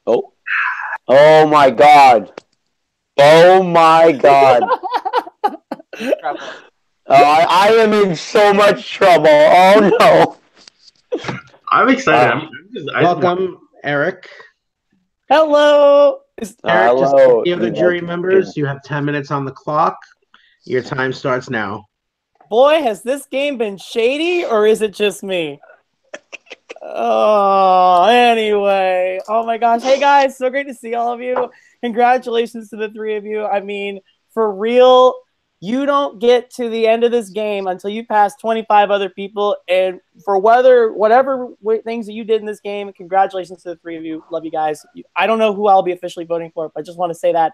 Oh. Oh my God. Oh my God. I am in so much trouble. Oh no. I'm excited. Welcome, Eric. Hello. Eric, just Hello. the other jury members, you have 10 minutes on the clock. Your time starts now. boy, has this game been shady, or is it just me? Oh, anyway. Oh my gosh. Hey guys, so great to see all of you. Congratulations to the three of you. I mean, for real, you don't get to the end of this game until you pass 25 other people. And for whatever things that you did in this game, congratulations to the three of you. Love you guys. I don't know who I'll be officially voting for, but I just want to say that.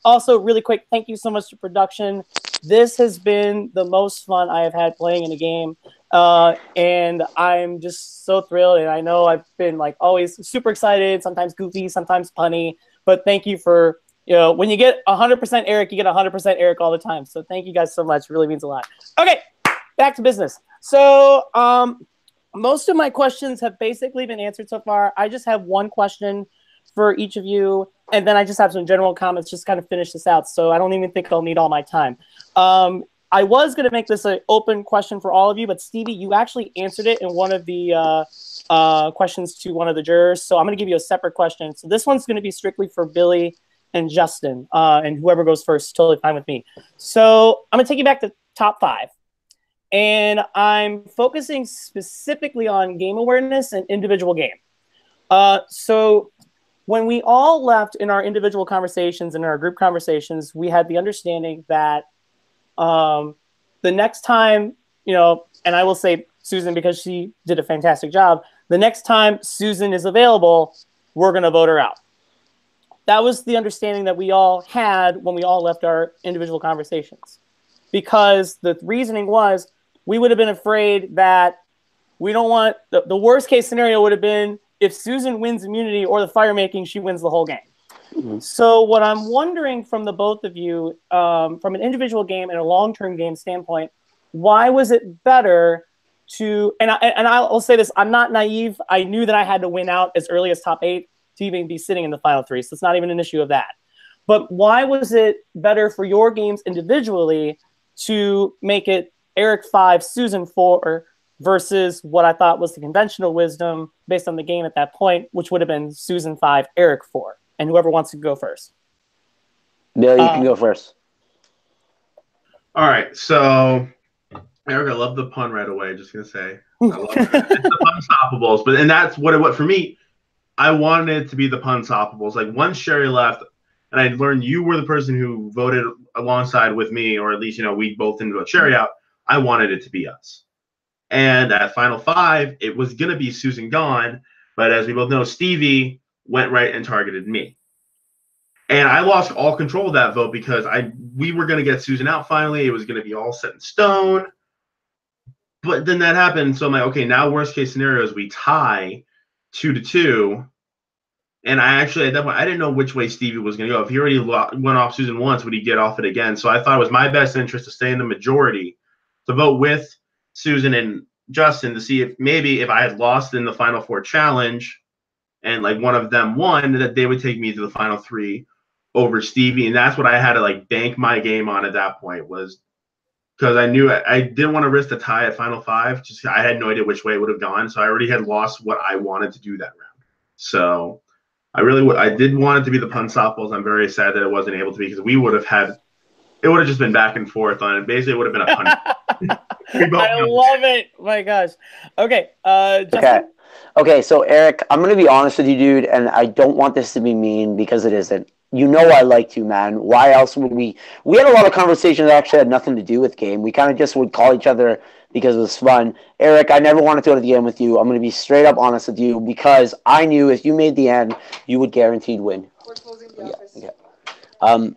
Also, really quick, thank you so much to production. This has been the most fun I have had playing in a game. And I'm just so thrilled. And I know I've been like always super excited, sometimes goofy, sometimes punny. But thank you for, when you get 100% Eric, you get 100% Eric all the time. So thank you guys so much. It really means a lot. Okay, back to business. So most of my questions have basically been answered so far. I just have one question for each of you. And then I just have some general comments just kind of finish this out. So I don't even think I'll need all my time. I was going to make this an open question for all of you, but Stevie, you actually answered it in one of the questions to one of the jurors. So I'm going to give you a separate question. So this one's going to be strictly for Billy and Justin, and whoever goes first is totally fine with me. So I'm going to take you back to top 5. And I'm focusing specifically on game awareness and individual game. So when we all left in our individual conversations and our group conversations, we had the understanding that the next time, and I will say Susan because she did a fantastic job, the next time Susan is available, we're going to vote her out. That was the understanding that we all had when we all left our individual conversations. Because the reasoning was we would have been afraid that we don't want, the worst case scenario would have been if Susan wins immunity or the fire making, she wins the whole game. Mm-hmm. So what I'm wondering from the both of you, from an individual game and a long-term game standpoint, why was it better to, and I'll say this, I'm not naive. I knew that I had to win out as early as top 8 to even be sitting in the final 3. So it's not even an issue of that. But why was it better for your games individually to make it Eric 5, Susan 4, versus what I thought was the conventional wisdom based on the game at that point, which would have been Susan 5, Eric 4. And whoever wants to go first. Billy, you can go first. All right. So, Eric, I love the pun right away. Just going to say. I love it. It's the Punstoppables. But, and that's what it was for me. I wanted it to be the Punstoppables. Like, once Sherry left, and I learned you were the person who voted alongside with me, or at least, we both didn't vote Sherry out. I wanted it to be us. And at Final 5, it was going to be Susan gone. But as we both know, Stevie went right and targeted me. And I lost all control of that vote because we were going to get Susan out finally. It was going to be all set in stone. But then that happened. So I'm like, okay, now worst case scenario is we tie 2-2. And I actually, at that point, I didn't know which way Stevie was going to go. If he already went off Susan once, would he get off it again? So I thought it was my best interest to stay in the majority, to vote with Susan and Justin to see if maybe if I had lost in the Final 4 challenge and like one of them won, that they would take me to the Final 3 over Stevie. And that's what I had to like bank my game on at that point, was because I knew I didn't want to risk the tie at Final 5. Just I had no idea which way it would have gone. So I already had lost what I wanted to do that round. So I did want it to be the Punstoppables. I'm very sad that it wasn't able to be, because it would have just been back and forth on it. Basically, it would have been a pun. I love it. My gosh. Okay. Justin? Okay, so Eric, I'm going to be honest with you, dude, and I don't want this to be mean because it isn't. You know I liked you, man. Why else would we had a lot of conversations that actually had nothing to do with game. We kind of just would call each other because it was fun. Eric, I never wanted to go to the end with you. I'm going to be straight up honest with you because I knew if you made the end, you would guaranteed win. We're closing the office. Yeah.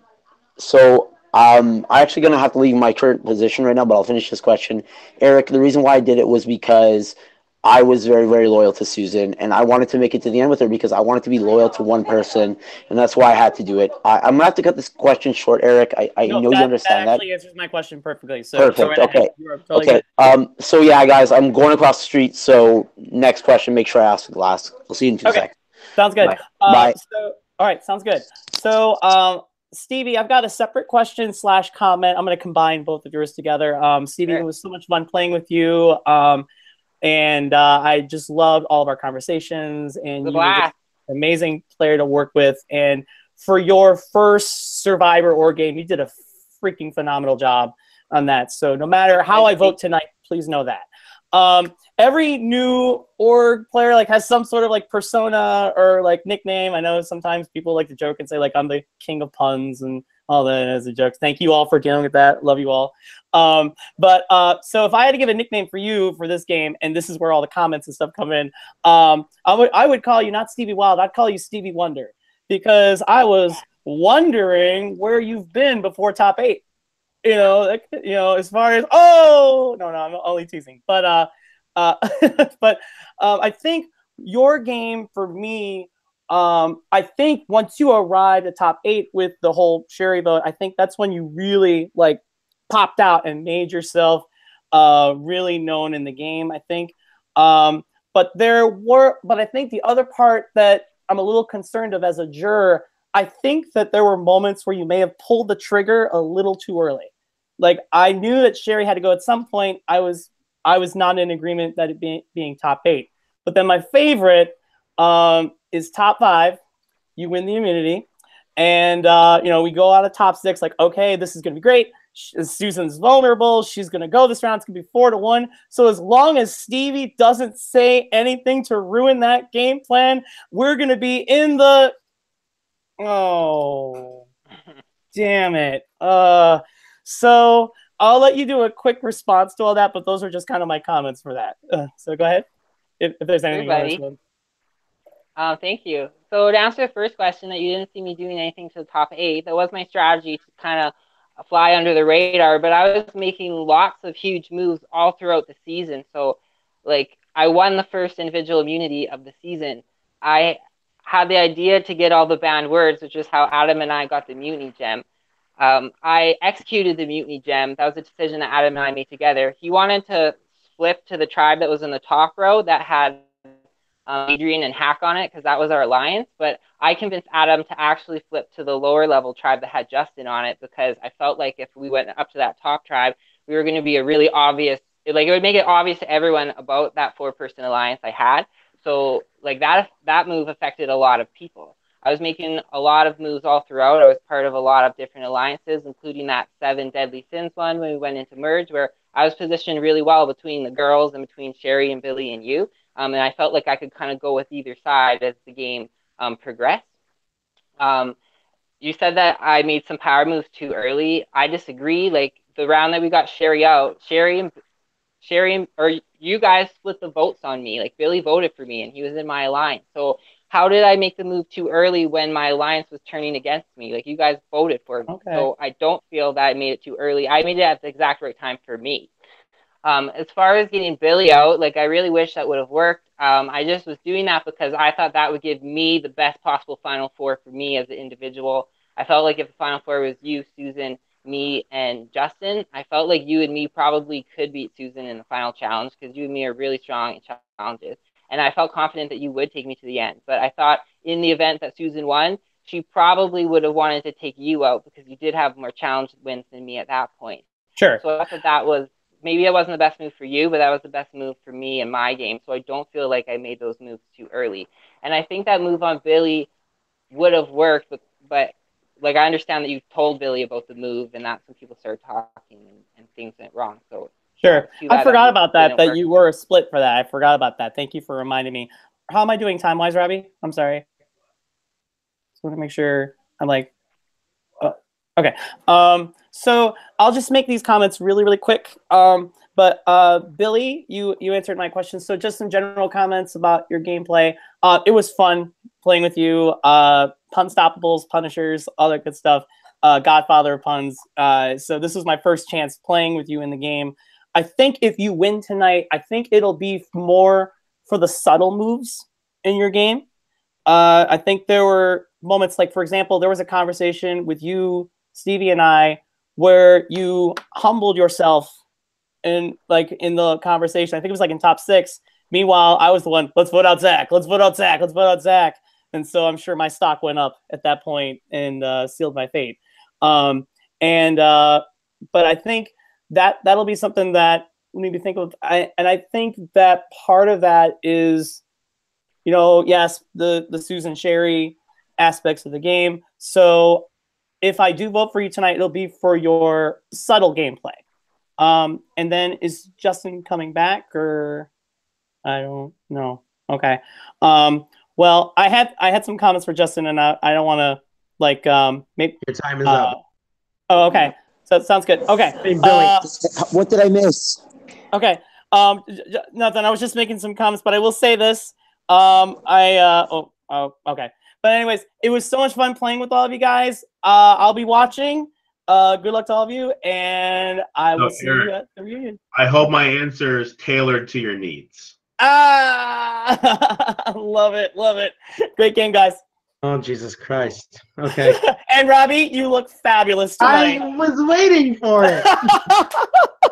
So I'm actually going to have to leave my current position right now, but I'll finish this question. Eric, the reason why I did it was because I was very, very loyal to Susan, and I wanted to make it to the end with her because I wanted to be loyal to one person, and that's why I had to do it. I'm going to have to cut this question short, Eric. I know you understand that. That actually answers my question perfectly. So perfect. Okay. Totally okay. So, yeah, guys, I'm going across the street, so next question, make sure I ask the last. I'll see you in 2 seconds. Sounds good. Bye. Bye. All right, sounds good. So, Stevie, I've got a separate question / comment. I'm going to combine both of yours together. Stevie, it was so much fun playing with you. And I just loved all of our conversations, and you were just an amazing player to work with. And for your first Survivor or game, you did a freaking phenomenal job. on that. So no matter how I vote tonight, please know that. Every new org player like has some sort of like persona or like nickname. I know sometimes people like to joke and say like I'm the king of puns and all that as a joke. Thank you all for dealing with that. Love you all. So if I had to give a nickname for you for this game, and this is where all the comments and stuff come in, I would call you not Stevie Wild. I'd call you Stevie Wonder, because I was wondering where you've been before top 8. As far as no, I'm only teasing. But I think your game for me. I think once you arrived at top 8 with the whole Sherry vote, I think that's when you really like popped out and made yourself really known in the game, I think. But I think the other part that I'm a little concerned of as a juror, I think that there were moments where you may have pulled the trigger a little too early. Like I knew that Sherry had to go at some point. I was not in agreement that it being top 8. But then my favorite is top 5. You win the immunity. And, we go out of top 6, like, okay, this is going to be great. Susan's vulnerable. She's going to go this round. It's going to be 4-1. So as long as Stevie doesn't say anything to ruin that game plan, we're going to be in the... Oh, damn it. So I'll let you do a quick response to all that, but those are just kind of my comments for that. So go ahead. If there's anything you want to thank you. So to answer the first question, that you didn't see me doing anything to the top 8, that was my strategy to kind of fly under the radar, but I was making lots of huge moves all throughout the season. So like I won the first individual immunity of the season. I had the idea to get all the banned words, which is how Adam and I got the mutiny gem. I executed the mutiny gem. That was a decision that Adam and I made together. He wanted to flip to the tribe that was in the top row that had Adrian and Hack on it, because that was our alliance. But I convinced Adam to actually flip to the lower level tribe that had Justin on it, because I felt like if we went up to that top tribe, we were going to be a really obvious, like it would make it obvious to everyone about that 4-person alliance I had. So like that move affected a lot of people. I was making a lot of moves all throughout. I was part of a lot of different alliances, including that 7 Deadly Sins one when we went into Merge, where I was positioned really well between the girls and between Sherry and Billy and you. And I felt like I could kind of go with either side as the game progressed. You said that I made some power moves too early. I disagree. Like the round that we got Sherry out, Sherry, or you guys split the votes on me. Like Billy voted for me and he was in my alliance. So how did I make the move too early when my alliance was turning against me? Like you guys voted for me. Okay. So I don't feel that I made it too early. I made it at the exact right time for me. As far as getting Billy out, like I really wish that would have worked. I just was doing that because I thought that would give me the best possible Final Four for me as an individual. I felt like if the Final Four was you, Susan, me, and Justin, I felt like you and me probably could beat Susan in the final challenge, because you and me are really strong in challenges. And I felt confident that you would take me to the end. But I thought in the event that Susan won, she probably would have wanted to take you out, because you did have more challenge wins than me at that point. Sure. So I thought that was, maybe it wasn't the best move for you, but that was the best move for me in my game. So I don't feel like I made those moves too early. And I think that move on Billy would have worked, but like I understand that you told Billy about the move, and that's when people started talking and things went wrong. So sure. I forgot about that you were a split for that. I forgot about that. Thank you for reminding me. How am I doing time-wise, Robbie? I'm sorry. Just want to make sure I'm like... Okay. So I'll just make these comments really, really quick. But Billy, you answered my question. So just some general comments about your gameplay. It was fun playing with you. Punstoppables, Punishers, all that good stuff. Godfather of puns. So this was my first chance playing with you in the game. I think if you win tonight, I think it'll be more for the subtle moves in your game. I think there were moments like, for example, there was a conversation with you, Stevie, and I, where you humbled yourself in the conversation. I think it was like in top 6. Meanwhile, I was the one, let's vote out Zach. Let's vote out Zach. Let's vote out Zach. And so I'm sure my stock went up at that point and sealed my fate. But I think that'll be something that we need to think of. And I think that part of that is, yes, the Susan Sherry aspects of the game. So if I do vote for you tonight, it'll be for your subtle gameplay. And then is Justin coming back, or I don't know. Okay. Well, I had some comments for Justin, and I don't want to like make Your time is up. Oh, okay. So it sounds good. Okay. Hey, Billy. What did I miss? Okay. Nothing. I was just making some comments, but I will say this. Okay. But anyways, it was so much fun playing with all of you guys. I'll be watching. Good luck to all of you, and I will see you at the reunion. I hope my answer is tailored to your needs. Love it. Great game, guys. Oh, Jesus Christ. Okay. And Robbie, you look fabulous tonight. I was waiting for it.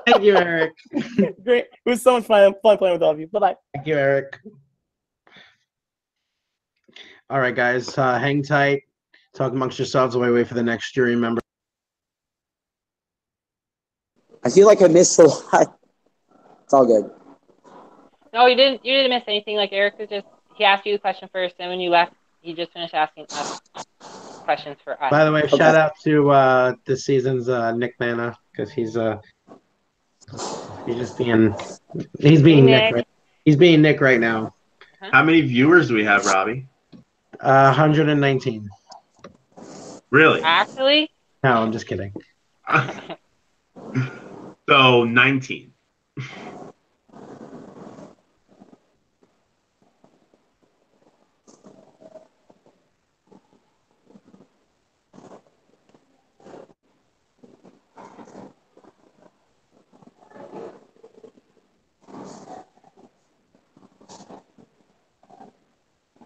Thank you, Eric. Great. It was so much fun playing with all of you. Bye-bye. Thank you, Eric. All right, guys. Hang tight. Talk amongst yourselves while we wait for the next jury member. I feel like I missed a lot. It's all good. No, you didn't miss anything. Like Eric was he asked you the question first, and when you left, he just finished asking us questions for us. By the way, shout out to this season's Nick Mana, because he's being Nick. Right? He's being Nick right now. How many viewers do we have, Robbie? 119. Really? Actually? No, I'm just kidding. So 19.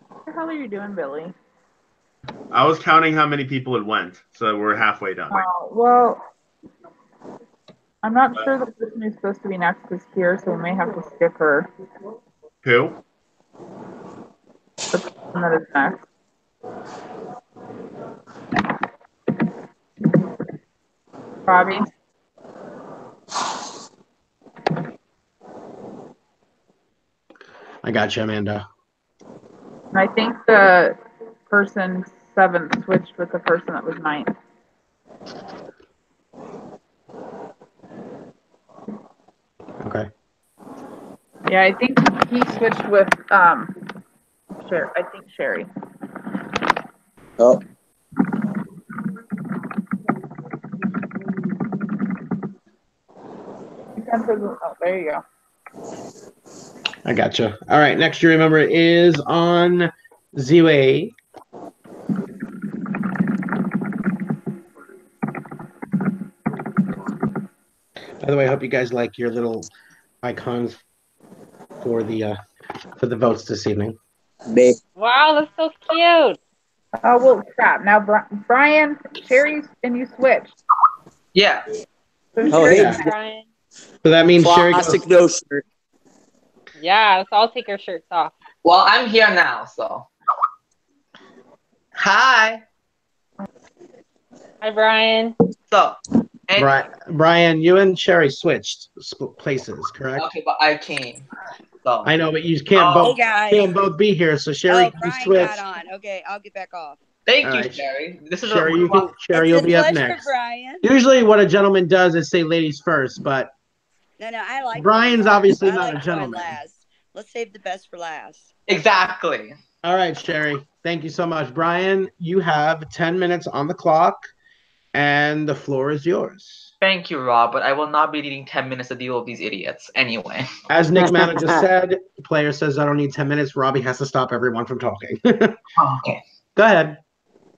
What the hell are you doing, Billy? I was counting how many people had went, so we're halfway done. Well, I'm not sure the person who's supposed to be next is here, so we may have to skip her. Who? The person that is next. Robbie? I got you, Amanda. And I think the person 7th switched with the person that was 9th. Okay. Yeah, I think he switched with Sherry. Oh. Oh, there you go. I got you. All right, next jury member is on Z-Way. By the way, I hope you guys like your little icons for the votes this evening. Wow, that's so cute. Oh, well, crap. Now, Brian, Sherry, and you switched. Yeah. So Oh, hey, Yeah. Brian. So that means Sherry goes, plastic no shirt. Yeah, let's all take our shirts off. Well, I'm here now, so. Hi. Hi, Brian. So. Brian, you and Sherry switched places, correct? Okay, but I came. So. I know, but you can't both be here. So Sherry, you Brian switch. got on. Okay, I'll get back off. Thank All you, right. Sherry. This is Sherry, It's you'll a be up pleasure, next. Brian. Usually, what a gentleman does is say ladies first, but No, I like Brian's going obviously last. not I a like gentleman. going last. Let's save the best for last. Exactly. All right, Sherry. Thank you so much. Brian, you have 10 minutes on the clock, and the floor is yours. Thank you, Rob, but I will not be needing 10 minutes to deal with these idiots. Anyway. As Nick Mana just said, the player says, I don't need 10 minutes. Robbie has to stop everyone from talking. Okay. Go ahead.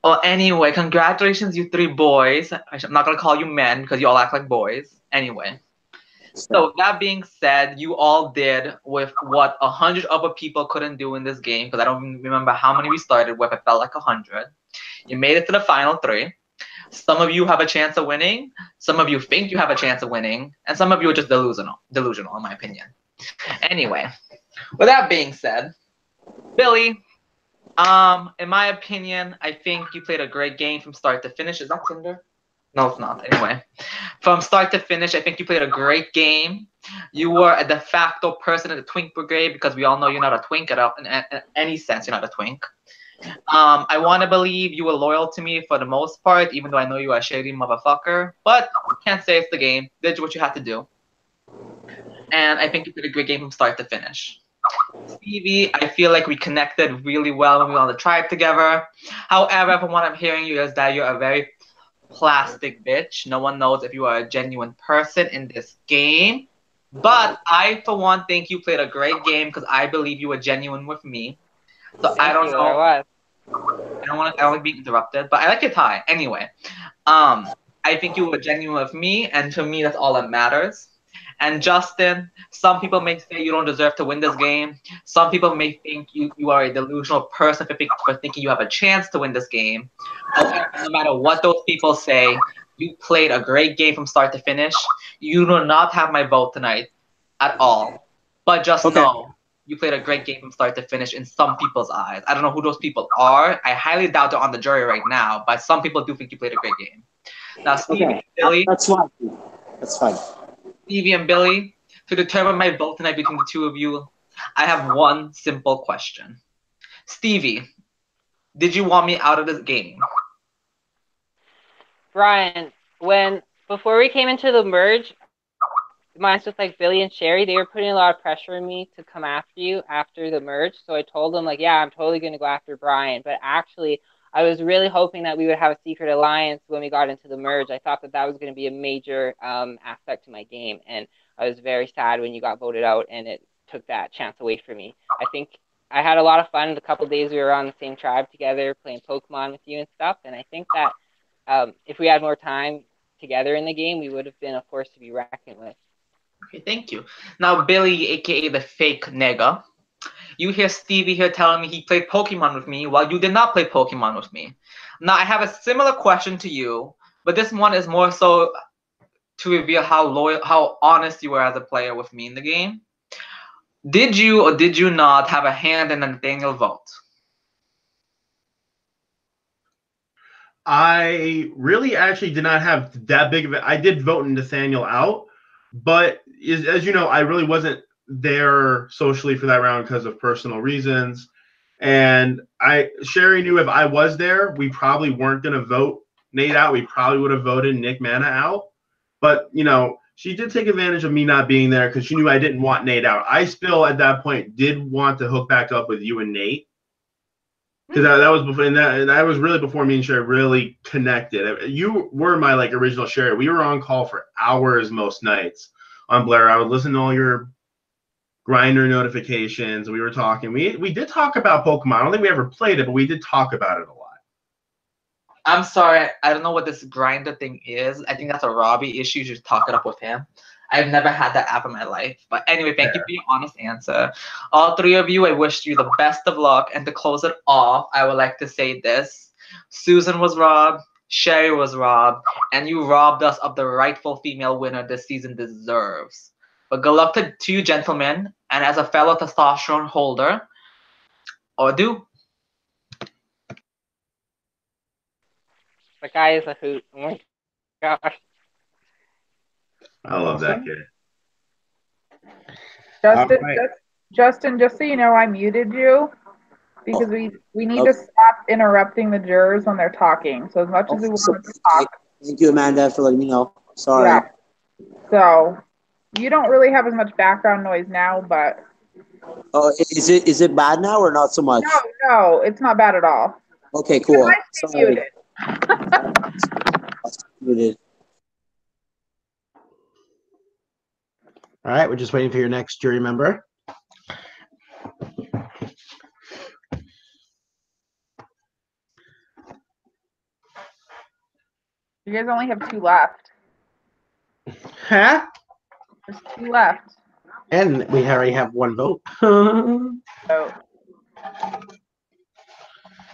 Well, anyway, congratulations, you 3 boys. I'm not going to call you men because you all act like boys. Anyway. So that being said, you all did with what 100 other people couldn't do in this game, because I don't remember how many we started with. It felt like 100. You made it to the final 3. Some of you have a chance of winning. Some of you think you have a chance of winning. And some of you are just delusional, in my opinion. Anyway, with that being said, Billy, in my opinion, I think you played a great game from start to finish. Is that Tinder? No, it's not. Anyway, from start to finish, I think you played a great game. You were a de facto person in the Twink Brigade, because we all know you're not a twink in any sense. You're not a twink. I want to believe you were loyal to me for the most part, even though I know you are a shady motherfucker. But can't say it's the game. Did what you had to do. And I think you did a great game from start to finish. Stevie, I feel like we connected really well when we were on the tribe together. However, from what I'm hearing you is that you're a very plastic bitch. No one knows if you are a genuine person in this game. But I, for one, think you played a great game because I believe you were genuine with me. So I don't know. I don't want to be interrupted, but I like your tie anyway. I think you were genuine with me, and to me, that's all that matters. And Justin, some people may say you don't deserve to win this game. Some people may think you are a delusional person for thinking you have a chance to win this game. However, no matter what those people say, you played a great game from start to finish. You do not have my vote tonight at all. But just know you played a great game from start to finish in some people's eyes. I don't know who those people are. I highly doubt they're on the jury right now, but some people do think you played a great game. Now, Stevie and Billy. That's fine. That's fine. Stevie and Billy, to determine my vote tonight between the two of you, I have one simple question. Stevie, did you want me out of this game? Brian, before we came into the merge, mine's with like Billy and Sherry, they were putting a lot of pressure on me to come after you after the merge. So I told them like, yeah, I'm totally going to go after Brian. But actually, I was really hoping that we would have a secret alliance when we got into the merge. I thought that was going to be a major aspect to my game. And I was very sad when you got voted out and it took that chance away from me. I think I had a lot of fun the couple of days we were on the same tribe together playing Pokemon with you and stuff. And I think that if we had more time together in the game, we would have been a force to be reckoned with. Okay, thank you. Now, Billy, aka the fake nigga, you hear Stevie here telling me he played Pokemon with me while you did not play Pokemon with me. Now, I have a similar question to you, but this one is more so to reveal how loyal, how honest you were as a player with me in the game. Did you or did you not have a hand in the Nathaniel vote? I really actually did not have that big of it. I did vote Nathaniel out, but as you know, I really wasn't there socially for that round because of personal reasons. And Sherry knew if I was there, we probably weren't going to vote Nate out. We probably would have voted Nick Mana out. But, you know, she did take advantage of me not being there because she knew I didn't want Nate out. I still, at that point, did want to hook back up with you and Nate. Because that was before, and that was really before me and Sherry really connected. You were my like original Sherry. We were on call for hours most nights on Blair. I would listen to all your grinder notifications. We were talking. We did talk about Pokemon. I don't think we ever played it, but we did talk about it a lot. I'm sorry, I don't know what this grinder thing is. I think that's a Robbie issue. You should talk it up with him. I've never had that app in my life. But anyway, thank you for your honest answer. All three of you, I wish you the best of luck. And to close it off, I would like to say this. Susan was robbed, Sherry was robbed, and you robbed us of the rightful female winner this season deserves. But good luck to you gentlemen, and as a fellow testosterone holder, or do. The guy is a hoot. Oh my gosh. I love that kid. Justin, right. Justin, just so you know, I muted you because we need to stop interrupting the jurors when they're talking. So as much as we want to talk. Thank you, Amanda, for letting me know. Sorry. Yeah. So you don't really have as much background noise now, but. Oh, is it bad now or not so much? No, it's not bad at all. Okay, cool. Muted. Muted. All right, we're just waiting for your next jury member. You guys only have 2 left. Huh? There's 2 left. And we already have 1 vote. Oh.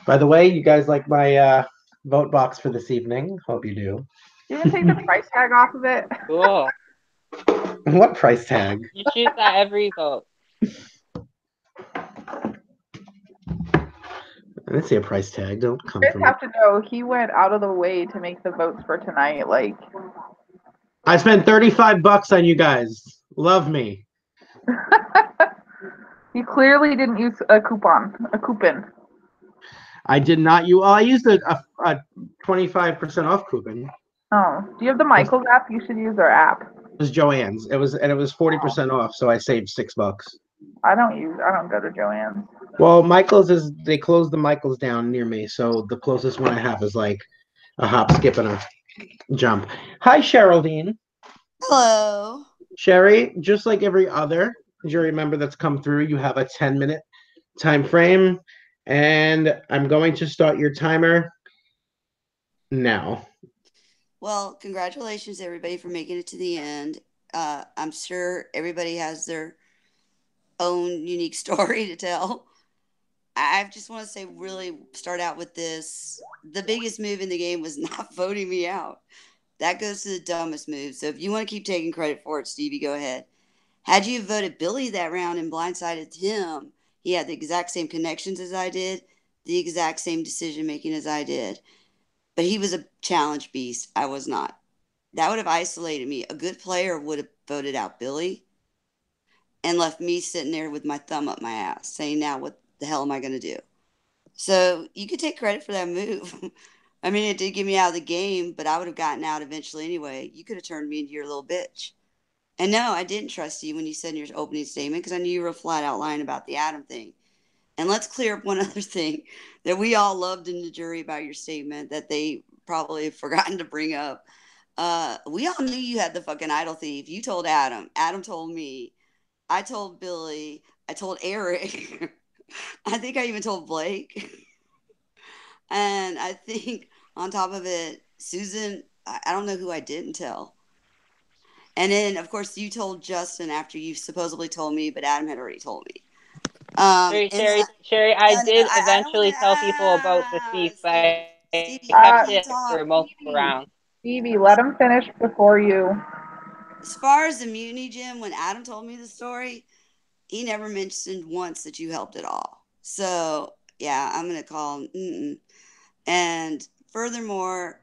By the way, you guys like my vote box for this evening? Hope you do. You didn't take the price tag off of it? Cool. What price tag? You choose that every vote. I didn't see a price tag. Don't come You from guys have to know he went out of the way to make the votes for tonight. Like, I spent $35 on you guys. Love me. he clearly didn't use a coupon. I did not. I used a 25% off coupon. Oh, do you have the Michaels app? You should use their app. It was Joann's. It was 40% off, so I saved $6. I don't go to Joann's. Well, Michaels they closed the Michaels down near me, so the closest one I have is like a hop, skip, and a jump. Hi, Geraldine. Hello. Sherry, just like every other jury member that's come through, you have a 10-minute time frame, and I'm going to start your timer now. Well, congratulations, everybody, for making it to the end. I'm sure everybody has their own unique story to tell. I just want to say, really start out with this. The biggest move in the game was not voting me out. That goes to the dumbest move. So if you want to keep taking credit for it, Stevie, go ahead. Had you voted Billy that round and blindsided him, he had the exact same connections as I did, the exact same decision making as I did. But he was a challenge beast. I was not. That would have isolated me. A good player would have voted out Billy and left me sitting there with my thumb up my ass, saying, now what the hell am I going to do? So you could take credit for that move. I mean, it did get me out of the game, but I would have gotten out eventually anyway. You could have turned me into your little bitch. And no, I didn't trust you when you said in your opening statement because I knew you were flat out lying about the Adam thing. And let's clear up one other thing that we all loved in the jury about your statement that they probably have forgotten to bring up. We all knew you had the fucking idol thief. You told Adam. Adam told me. I told Billy. I told Eric. I think I even told Blake. And I think on top of it, Susan, I don't know who I didn't tell. And then, of course, you told Justin after you supposedly told me, but Adam had already told me. Sherry, I did eventually tell people about the thief, but I kept it for multiple rounds. Stevie, let him finish before you. As far as the mutiny, Jim, when Adam told me the story, he never mentioned once that you helped at all. So, yeah, I'm going to call him. And furthermore,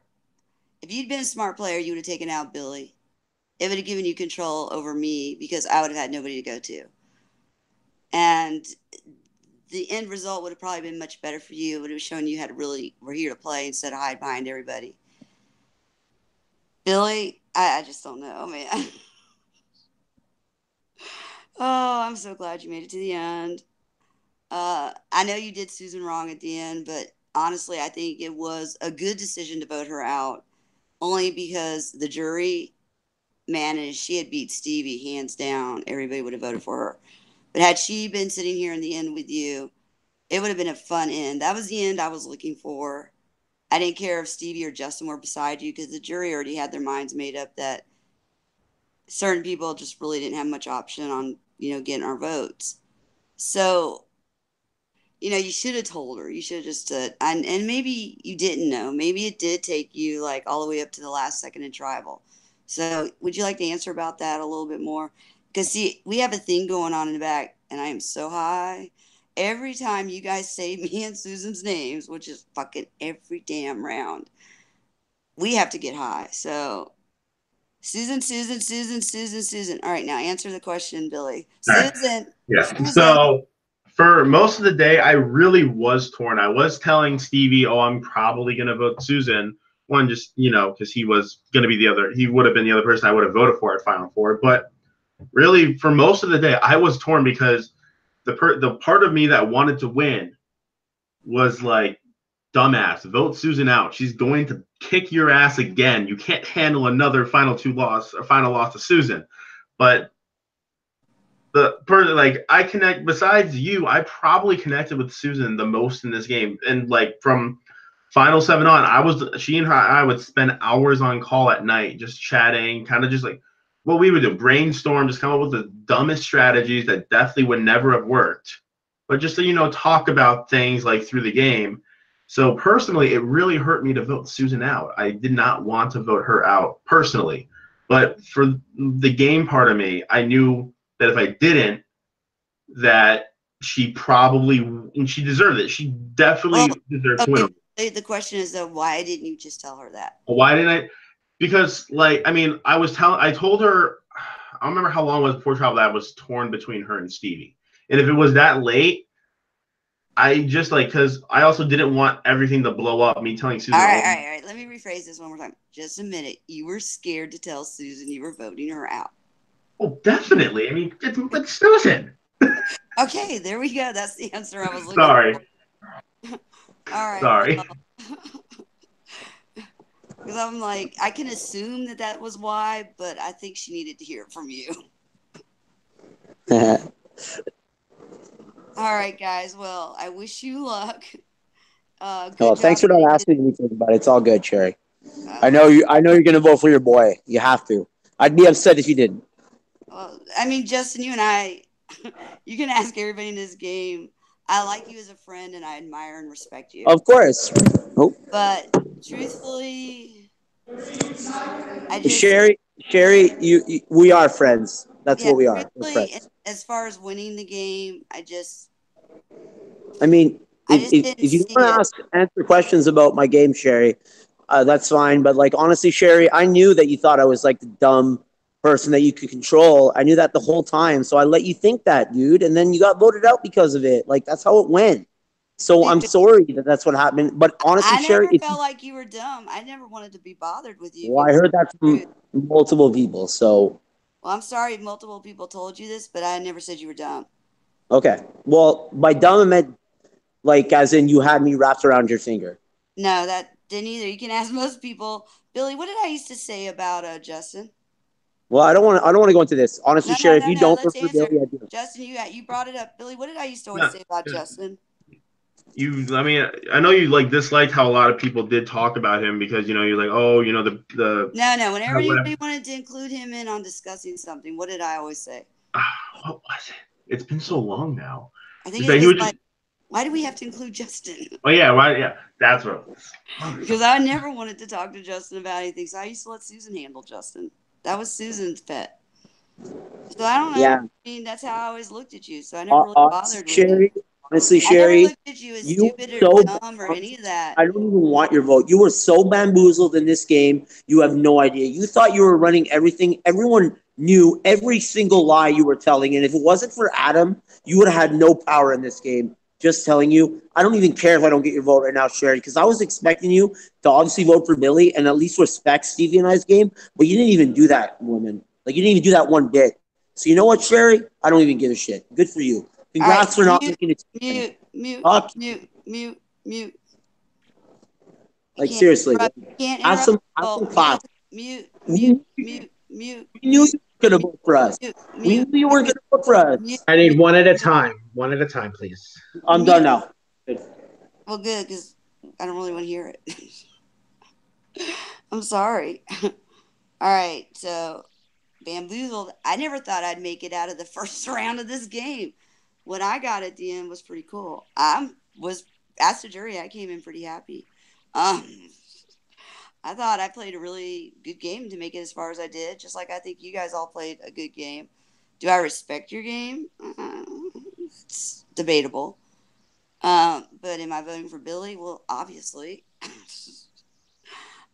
if you'd been a smart player, you would have taken out Billy. It would have given you control over me because I would have had nobody to go to. And the end result would have probably been much better for you. It would have shown you had really were here to play instead of hide behind everybody. Billy, I just don't know, man. Oh, I'm so glad you made it to the end. I know you did Susan wrong at the end, but honestly, I think it was a good decision to vote her out, only because the jury managed. She had beat Stevie hands down. Everybody would have voted for her. But had she been sitting here in the end with you, it would have been a fun end. That was the end I was looking for. I didn't care if Stevie or Justin were beside you because the jury already had their minds made up that certain people just really didn't have much option on, getting our votes. So, you should have told her. You should have just said, and maybe you didn't know. Maybe it did take you like all the way up to the last second in tribal. So would you like to answer about that a little bit more? Because, see, we have a thing going on in the back, and I am so high. Every time you guys say me and Susan's names, which is fucking every damn round, we have to get high. So, Susan. All right, now answer the question, Billy. Susan. Yes. Susan. So, for most of the day, I really was torn. I was telling Stevie, I'm probably going to vote Susan. One, just, because he was going to be he would have been the other person I would have voted for at Final Four. But really, for most of the day, I was torn because the part of me that wanted to win was like, dumbass, vote Susan out. She's going to kick your ass again. You can't handle another final loss to Susan. But the person, like, I connect, besides you, I probably connected with Susan the most in this game. And like from Final 7 on, she and I would spend hours on call at night just chatting, kind of just like what we would do, brainstorm, just come up with the dumbest strategies that definitely would never have worked. But just to, talk about things like through the game. So personally, it really hurt me to vote Susan out. I did not want to vote her out personally. But for the game part of me, I knew that if I didn't, that she deserved it. She definitely deserved to win. The question is, though, why didn't you just tell her that? Why didn't I? Because, I told her, I don't remember how long it was before travel that I was torn between her and Stevie. And if it was that late, I just like because I also didn't want everything to blow up. Me telling Susan, All right, oh, all right, all right. Let me rephrase this one more time. Just a minute. You were scared to tell Susan you were voting her out. oh, definitely. I mean, it's Susan. Okay, there we go. That's the answer I was looking Sorry, for. All right. sorry. Because I'm like, I can assume that that was why, but I think she needed to hear it from you. All right, guys. Well, I wish you luck. Good Well, job. thanks for not asking me anything about it. It's all good, Cherry. I know you. I know you're gonna vote for your boy. You have to. I'd be upset if you didn't. Well, I mean, Justin, you and I, you can ask everybody in this game. I like you as a friend, and I admire and respect you. Of course. Oh, But truthfully, I just, Sherry, we are friends. That's yeah, what we are. We're truthfully, friends. as far as winning the game, I mean, I just didn't if you see want it. to answer questions about my game, Sherry, that's fine. But like honestly, Sherry, I knew that you thought I was like the dumb person that you could control. I knew that the whole time, so I let you think that, dude, and then you got voted out because of it. Like that's how it went. So I'm Dude, sorry that that's what happened. But honestly, I Sherry, never if felt like you were dumb. I never wanted to be bothered with you if well, you I were heard that the truth. from multiple people. So Well, I'm sorry if multiple people told you this, but I never said you were dumb. okay. Well, by dumb I meant like as in you had me wrapped around your finger. No, that didn't either. You can ask most people. Billy, what did I used to say about Justin? Well, I don't want to. I don't want to go into this. Honestly, No, no, Sherry, if no, you no. don't Let's work for answer. Billy, I do. Justin, you brought it up. Billy, what did I used to always No, say about Justin? I mean, I know you like disliked how a lot of people did talk about him because you're like, oh, the No. Whenever whatever. anybody wanted to include him in on discussing something, what did I always say? What was it? It's been so long now. I think Is it that he was would just? like, why do we have to include Justin? Oh yeah, right. Yeah, that's what it was. Because I never wanted to talk to Justin about anything, so I used to let Susan handle Justin. That was Susan's pet. So I don't know. Yeah. I mean, that's how I always looked at you. So I never really Honestly, bothered with you. Sherry. Honestly, I never Sherry, looked at you as you were stupid or so. dumb or any of that. I don't even want your vote. You were so bamboozled in this game. You have no idea. You thought you were running everything. Everyone knew every single lie you were telling. And if it wasn't for Adam, you would have had no power in this game. Just telling you. I don't even care if I don't get your vote right now, Sherry, because I was expecting you to obviously vote for Billy and at least respect Stevie and I's game. But you didn't even do that, woman. Like, you didn't even do that one bit. So you know what, Sherry? I don't even give a shit. Good for you. All right, Congrats for not making it. Fuck. mute. Like You seriously, can't have interrupt. have Well, some class. mute. We knew you were gonna vote for us. We knew you were gonna vote for us. I need one at a time. One at a time, please. I'm done now. Good. Well, good, because I don't really want to hear it. I'm sorry. All right, so bamboozled. I never thought I'd make it out of the first round of this game. What I got at the end was pretty cool. As a jury, I came in pretty happy. I thought I played a really good game to make it as far as I did, just like I think you guys all played a good game. Do I respect your game? It's debatable. But am I voting for Billy? Well, obviously.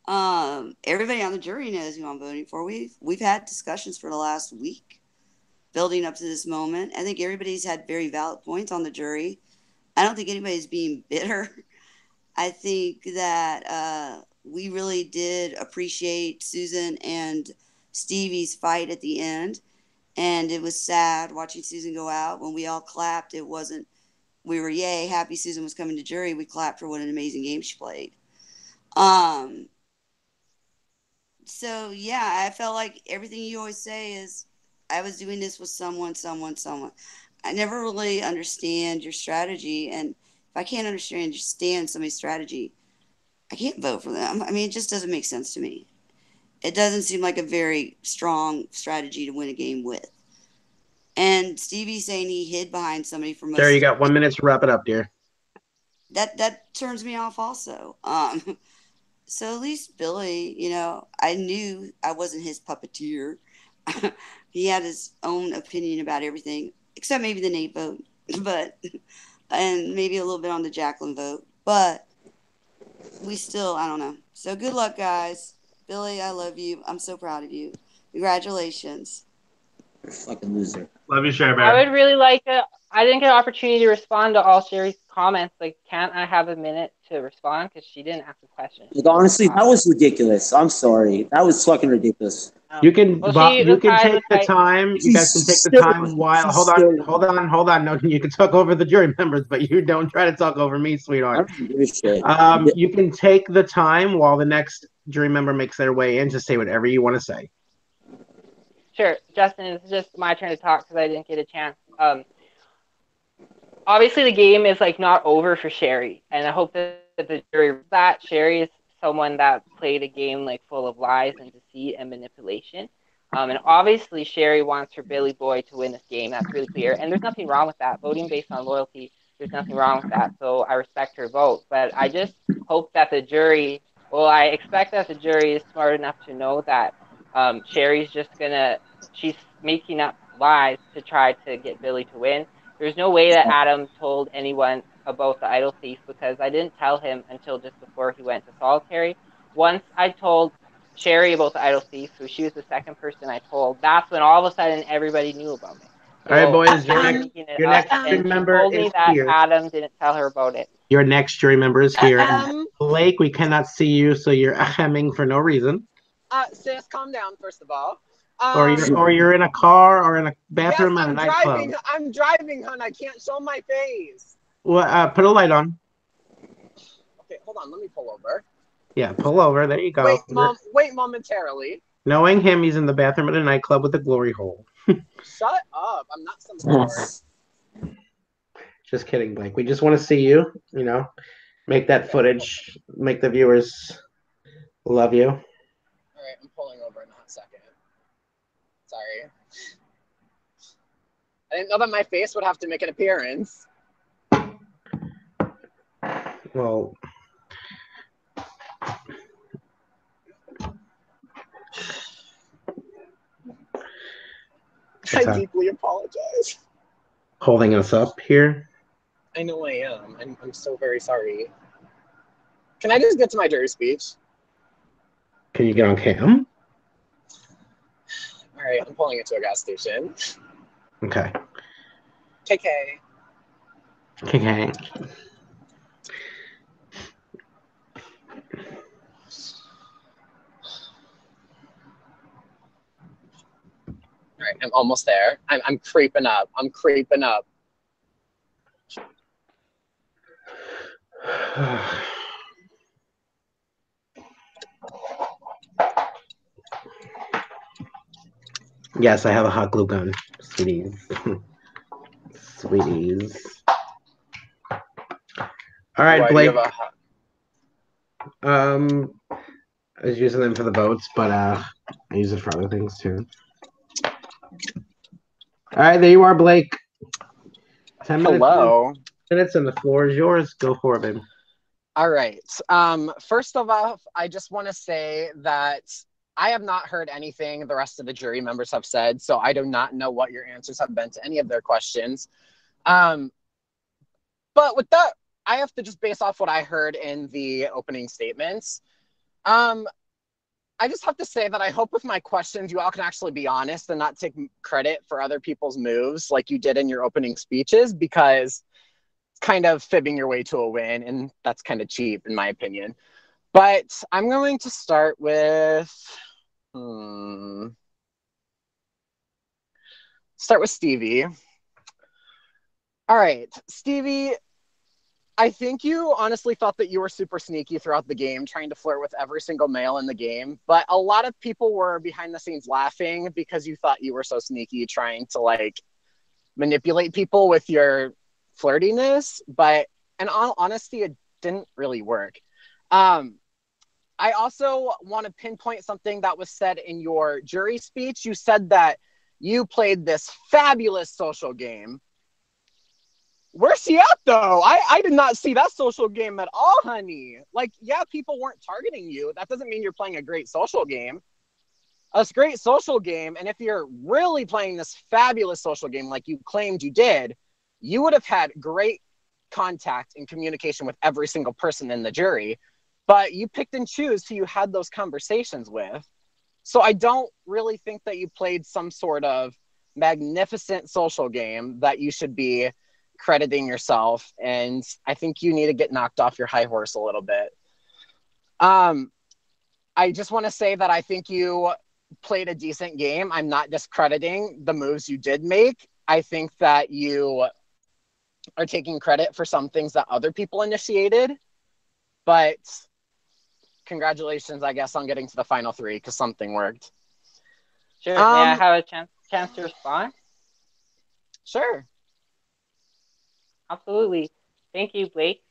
Everybody on the jury knows who I'm voting for. We've had discussions for the last week building up to this moment. I think everybody's had very valid points on the jury. I don't think anybody's being bitter. I think that we really did appreciate Susan and Stevie's fight at the end. And it was sad watching Susan go out. When we all clapped, we were yay, happy Susan was coming to jury. We clapped for what an amazing game she played. So yeah, I felt like everything you always say is I was doing this with someone. I never really understand your strategy, and if I can't understand somebody's strategy, I can't vote for them. I mean, it just doesn't make sense to me. It doesn't seem like a very strong strategy to win a game with. And Stevie saying he hid behind somebody for most Sherry, you of the got 1 minute to wrap it up, dear. that turns me off also. So at least Billy, I knew I wasn't his puppeteer. He had his own opinion about everything, except maybe the Nate vote, and maybe a little bit on the Jacqueline vote. But I don't know. So good luck, guys. Billy, I love you. I'm so proud of you. Congratulations. You're a fucking loser. Love you, Sherry Bear. I would really like to. I didn't get an opportunity to respond to all Sherry's comments. Like, can't I have a minute to respond? Because she didn't ask a question. Like, honestly, that was ridiculous. I'm sorry. That was fucking ridiculous. You can Well, she you was can high as take a the kite. time. You guys can take the time while hold on. No, you can talk over the jury members, but you don't try to talk over me, I sweetheart. don't give a shit. You can take the time while the next jury member makes their way in to say whatever you want to say. Sure, Justin, it's just my turn to talk because I didn't get a chance. Obviously, the game is like not over for Sherry, and I hope that the jury that Sherry is someone that played a game like full of lies and deceit and manipulation. And obviously, Sherry wants her Billy Boy to win this game. That's really clear, and there's nothing wrong with that. Voting based on loyalty, there's nothing wrong with that. So I respect her vote, but I just hope that the jury. Well, I expect that the jury is smart enough to know that Sherry's just she's making up lies to try to get Billy to win. There's no way that Adam told anyone about the idol thief because I didn't tell him until just before he went to solitary. Once I told Sherry about the idol thief, so she was the second person I told, that's when all of a sudden everybody knew about it. So All right, boys, your and next jury she member told me is that here. Adam didn't tell her about it. Your next jury member is here. Blake, we cannot see you, so you're ahemming for no reason. Sis, calm down, first of all. Or you're in a car or in a bathroom yes, at a nightclub. I'm driving, hon. I can't show my face. Well, put a light on. Okay, hold on. Let me pull over. Yeah, pull over. There you go. Wait momentarily. Knowing him, he's in the bathroom at a nightclub with a glory hole. Shut up. I'm not some sort. Just kidding, Blake. We just want to see you, make that footage, make the viewers love you. All right, I'm pulling over in a hot second. Sorry. I didn't know that my face would have to make an appearance. Well, I deeply apologize. Holding us up here. I know I am. I'm so very sorry. Can I just get to my jury speech? Can you get on cam? All right, I'm pulling into a gas station. Okay. KK. Okay. All right, I'm almost there. I'm creeping up. I'm creeping up. Yes, I have a hot glue gun, sweeties. Sweeties. All right, Why Blake. do you have I was using them for the votes, but I use it for other things too. All right, there you are, Blake. 10 minutes. Hello. Minutes, and the floor is yours. Go for it, baby. All right. First of all, I just want to say that I have not heard anything the rest of the jury members have said, so I do not know what your answers have been to any of their questions. But with that, I have to just base off what I heard in the opening statements. I just have to say that I hope with my questions, you all can actually be honest and not take credit for other people's moves like you did in your opening speeches, because it's kind of fibbing your way to a win, and that's kind of cheap in my opinion. But I'm going to start with Stevie. All right, Stevie, I think you honestly thought that you were super sneaky throughout the game, trying to flirt with every single male in the game. But a lot of people were behind the scenes laughing because you thought you were so sneaky, trying to manipulate people with your flirtiness. But in all honesty, it didn't really work. I also want to pinpoint something that was said in your jury speech. You said that you played this fabulous social game. Where's he at, though? I did not see that social game at all, honey. Yeah, people weren't targeting you. That doesn't mean you're playing a great social game. A great social game, and if you're really playing this fabulous social game like you claimed you did, you would have had great contact and communication with every single person in the jury. But you picked and choose who you had those conversations with. So I don't really think that you played some sort of magnificent social game that you should be, crediting yourself, and I think you need to get knocked off your high horse a little bit. I just want to say that I think you played a decent game. I'm not discrediting the moves you did make. I think that you are taking credit for some things that other people initiated, but congratulations, I guess, on getting to the final 3 because something worked. Sure. May I have a chance to respond? Sure. Absolutely. Thank you, Blake.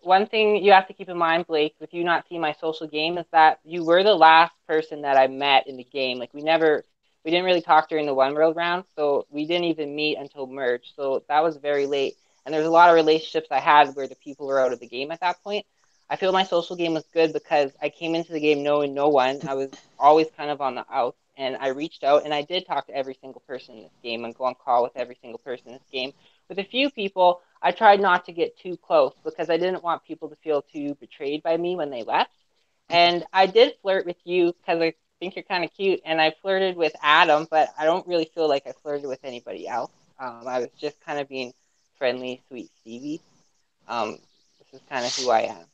One thing you have to keep in mind, Blake, with you not seeing my social game, is that you were the last person that I met in the game. Like we didn't really talk during the one world round, so we didn't even meet until merge. So that was very late. And there's a lot of relationships I had where the people were out of the game at that point. I feel my social game was good because I came into the game knowing no one. I was always kind of on the outs, and I reached out and I did talk to every single person in this game and go on call with every single person in this game. With a few people, I tried not to get too close because I didn't want people to feel too betrayed by me when they left. And I did flirt with you because I think you're kind of cute, and I flirted with Adam, but I don't really feel like I flirted with anybody else. I was just kind of being friendly, sweet Stevie. This is kind of who I am.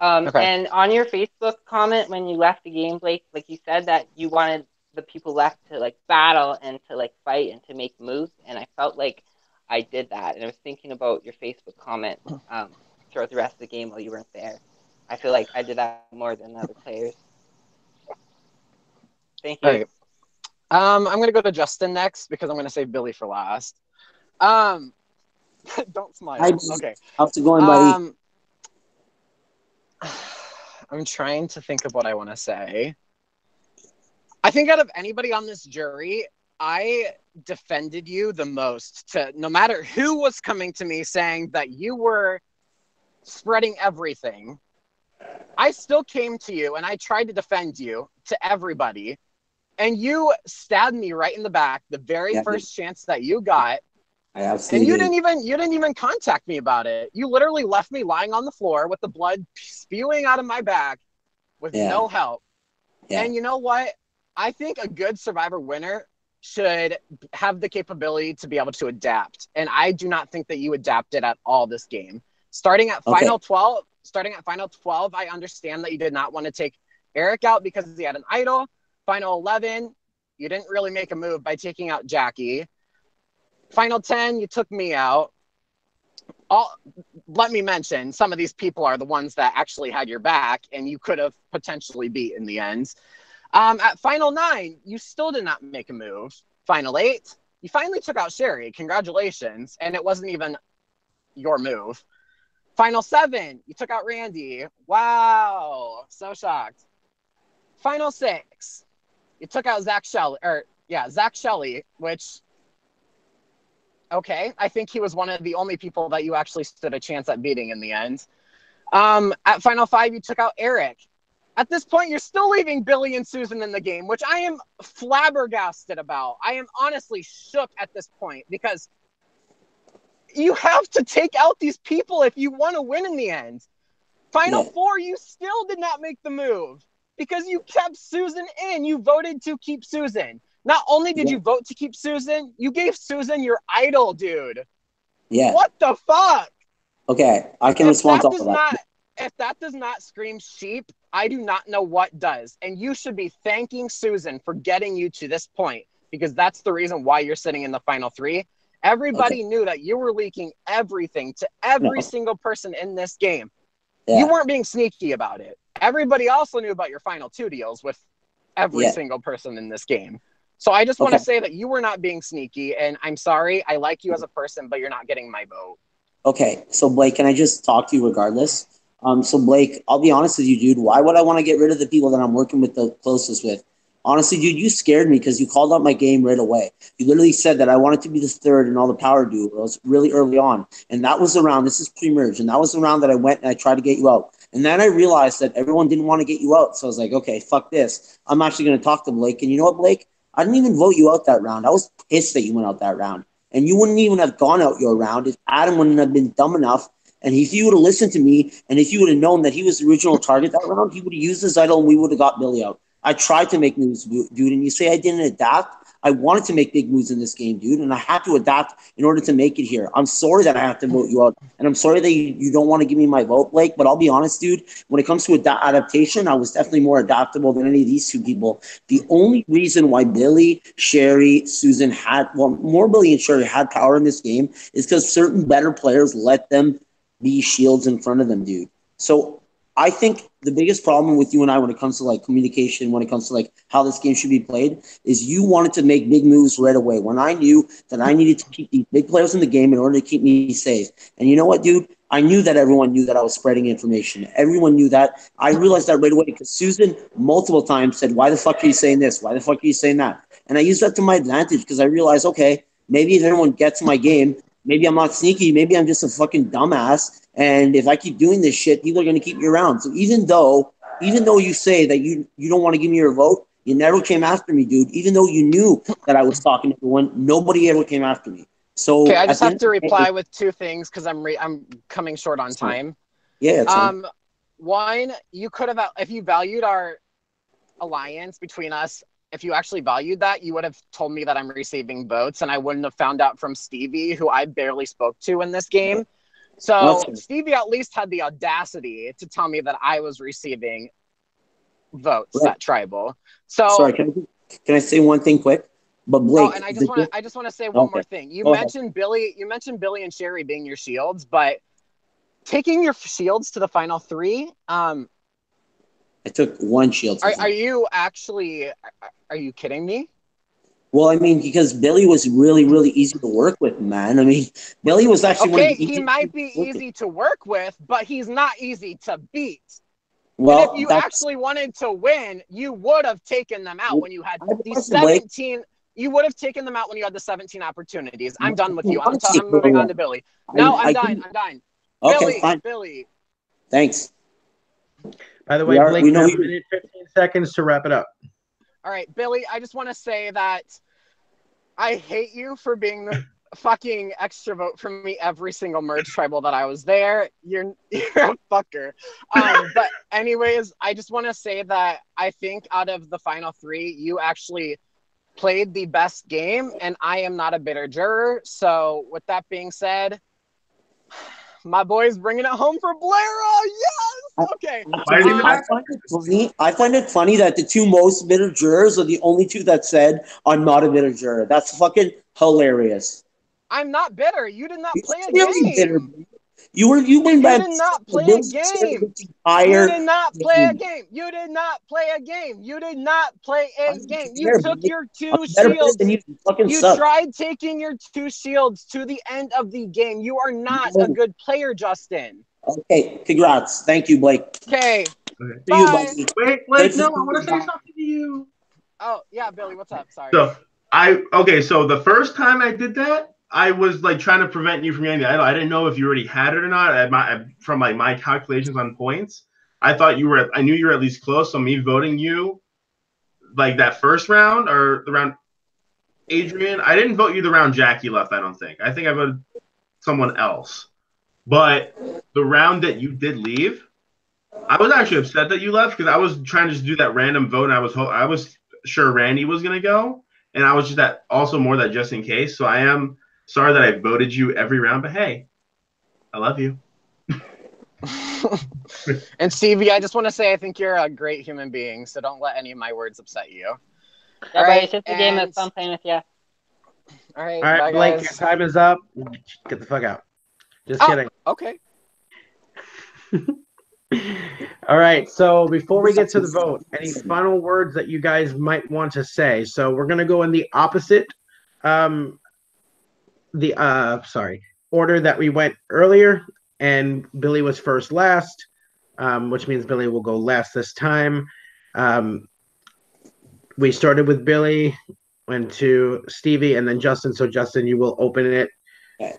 Okay. And on your Facebook comment when you left the game, Blake, like you said that you wanted the people left to like battle and to like fight and to make moves, and I felt like I did that. And I was thinking about your Facebook comment throughout the rest of the game while you weren't there. I feel like I did that more than the other players. Thank you. All right. I'm gonna go to Justin next because I'm gonna save Billy for last. Don't smile. Okay. How's it going, buddy? I'm trying to think of what I want to say. I think out of anybody on this jury, I defended you the most. To no matter who was coming to me saying that you were spreading everything, I still came to you and I tried to defend you to everybody. And you stabbed me right in the back the very first chance that you got. And you didn't even contact me about it. You literally left me lying on the floor with the blood spewing out of my back with no help. And you know what? I think a good Survivor winner should have the capability to be able to adapt. And I do not think that you adapted at all this game. Starting at final 12, I understand that you did not want to take Eric out because he had an idol. Final 11, you didn't really make a move by taking out Jackie. Final 10, you took me out. Let me mention, some of these people are the ones that actually had your back and you could have potentially beat in the end. At final 9, you still did not make a move. Final 8, you finally took out Sherry. Congratulations. And it wasn't even your move. Final 7, you took out Randy. Wow. So shocked. Final 6, you took out Zach Shelley, which... Okay, I think he was one of the only people that you actually stood a chance at beating in the end. At final 5, you took out Eric. At this point, you're still leaving Billy and Susan in the game, which I am flabbergasted about. I am honestly shook at this point because you have to take out these people if you want to win in the end. Final 4, you still did not make the move because you kept Susan in. You voted to keep Susan. Not only did you vote to keep Susan, you gave Susan your idol, dude. Yeah. What the fuck? Okay, I can respond to all that. If that does not scream sheep, I do not know what does. And you should be thanking Susan for getting you to this point because that's the reason why you're sitting in the final 3. Everybody knew that you were leaking everything to every single person in this game. Yeah. You weren't being sneaky about it. Everybody also knew about your final 2 deals with every single person in this game. So I just want to say that you were not being sneaky, and I'm sorry. I like you as a person, but you're not getting my vote. Okay, so Blake, can I just talk to you regardless? So Blake, I'll be honest with you, dude. Why would I want to get rid of the people that I'm working with the closest with? Honestly, dude, you scared me because you called out my game right away. You literally said that I wanted to be the third in all the power duos really early on. And that was the round. This is pre-merge. And that was the round that I went and I tried to get you out. And then I realized that everyone didn't want to get you out. So I was like, okay, fuck this. I'm actually going to talk to Blake. And you know what, Blake? I didn't even vote you out that round. I was pissed that you went out that round. And you wouldn't even have gone out your round if Adam wouldn't have been dumb enough. And if you would have listened to me, and if you would have known that he was the original target that round, he would have used his idol and we would have got Billy out. I tried to make moves, dude, and you say I didn't adapt. I wanted to make big moves in this game, dude, and I had to adapt in order to make it here. I'm sorry that I have to vote you out, and I'm sorry that you don't want to give me my vote, Blake, but I'll be honest, dude, when it comes to adaptation, I was definitely more adaptable than any of these two people. The only reason why Billy, Sherry, Susan more Billy and Sherry had power in this game is because certain better players let them be shields in front of them, dude. So I think the biggest problem with you and I when it comes to like communication, when it comes to like how this game should be played, is you wanted to make big moves right away when I knew that I needed to keep these big players in the game in order to keep me safe. And you know what, dude? I knew that everyone knew that I was spreading information. Everyone knew that. I realized that right away because Susan multiple times said, why the fuck are you saying this? Why the fuck are you saying that? And I used that to my advantage because I realized, okay, maybe if everyone gets my game, maybe I'm not sneaky. Maybe I'm just a fucking dumbass. And if I keep doing this shit, people are going to keep me around. So even though you say that you don't want to give me your vote, you never came after me, dude. Even though you knew that I was talking to everyone, nobody ever came after me. So Okay, I just have to reply with two things because I'm coming short on time. Yeah, it's fine. One, you could have, if you valued our alliance between us, if you actually valued that, you would have told me that I'm receiving votes, and I wouldn't have found out from Stevie, who I barely spoke to in this game. So Stevie at least had the audacity to tell me that I was receiving votes at Tribal. So sorry, can I say one thing quick? But Blake, and I just want to say one more thing. You mentioned Billy and Sherry being your shields, but taking your shields to the final three. I took one shield. Are you actually? Are you kidding me? Well, I mean, because Billy was really, really easy to work with, man. I mean, Billy was actually one of the he might be easy to work with, but he's not easy to beat. Well, and if you actually wanted to win, you would have taken them out when you had the 17. You would have taken them out when you had the 17 opportunities. I'm done with you. I'm moving on to Billy. No, I'm done. I'm done. Okay, Billy, fine. Billy. Thanks. By the way, Blake, you have a minute 15 seconds to wrap it up. All right, Billy, I just want to say that I hate you for being the fucking extra vote for me every single merge tribal that I was there. You're a fucker. But anyways, I just want to say that I think out of the final three, you actually played the best game, and I am not a bitter juror. So with that being said, my boy's bringing it home for Blair. Oh, yes! Okay. I find it funny that the two most bitter jurors are the only two that said, I'm not a bitter juror. That's fucking hilarious. I'm not bitter. You did not play a game. Bitter. You did not play a game. You did not play a game. You did not play a game. You did not play a game. You took your two shields. You tried taking your two shields to the end of the game. You are not a good player, Justin. Okay, congrats. Thank you, Blake. Okay. Bye. Wait, Blake, no, I want to say something to you. Oh, yeah, Billy, what's up? Sorry. So the first time I did that, I was like trying to prevent you from getting the idol. I didn't know if you already had it or not. From like my calculations on points, I knew you were at least close. So me voting you, like that first round or the round, Adrian, I didn't vote you the round Jackie left. I don't think. I think I voted someone else. But the round that you did leave, I was actually upset that you left because I was trying to just do that random vote, and I was sure Randy was gonna go, and I was just that just in case. So I am sorry that I voted you every round, but hey, I love you. And Stevie, I just want to say I think you're a great human being, so don't let any of my words upset you. Yeah, all right, it's just a game of fun playing with you. All right, bye, Blake, your time is up. Get the fuck out. Just kidding. Okay. All right, so before we get to the vote, any final words that you guys might want to say? So we're going to go in the opposite order that we went earlier, and Billy was first last, which means Billy will go last this time. We started with Billy, went to Stevie, and then Justin. So Justin, you will open it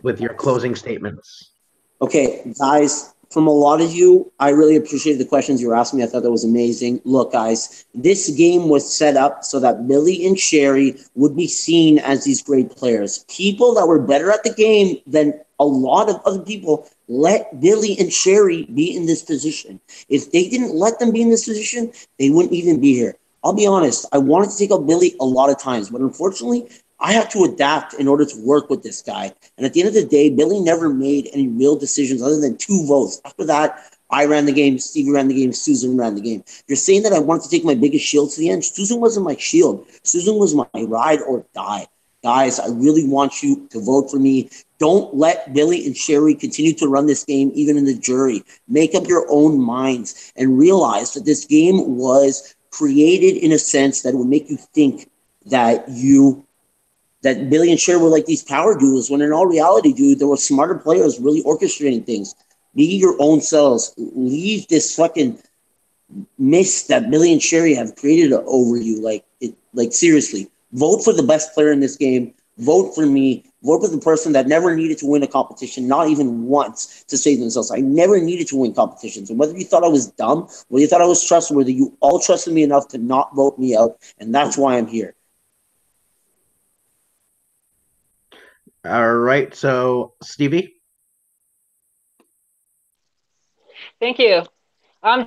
with your closing statements. Okay, guys, from a lot of you, I really appreciated the questions you were asking me. I thought that was amazing. Look, guys, this game was set up so that Billy and Sherry would be seen as these great players. People that were better at the game than a lot of other people let Billy and Sherry be in this position. If they didn't let them be in this position, they wouldn't even be here. I'll be honest, I wanted to take out Billy a lot of times, but unfortunately, I have to adapt in order to work with this guy. And at the end of the day, Billy never made any real decisions other than 2 votes. After that, I ran the game, Stevie ran the game, Susan ran the game. You're saying that I wanted to take my biggest shield to the end. Susan wasn't my shield. Susan was my ride or die. Guys, I really want you to vote for me. Don't let Billy and Sherry continue to run this game, even in the jury. Make up your own minds and realize that this game was created in a sense that will make you think that Billy and Sherry were like these power duos, when in all reality, dude, there were smarter players really orchestrating things. Be your own selves. Leave this fucking mist that Billy and Sherry have created over you. Like seriously, vote for the best player in this game. Vote for me. Vote for the person that never needed to win a competition, not even once, to save themselves. I never needed to win competitions. And whether you thought I was dumb, whether you thought I was trustworthy, you all trusted me enough to not vote me out. And that's why I'm here. All right. So, Stevie? Thank you.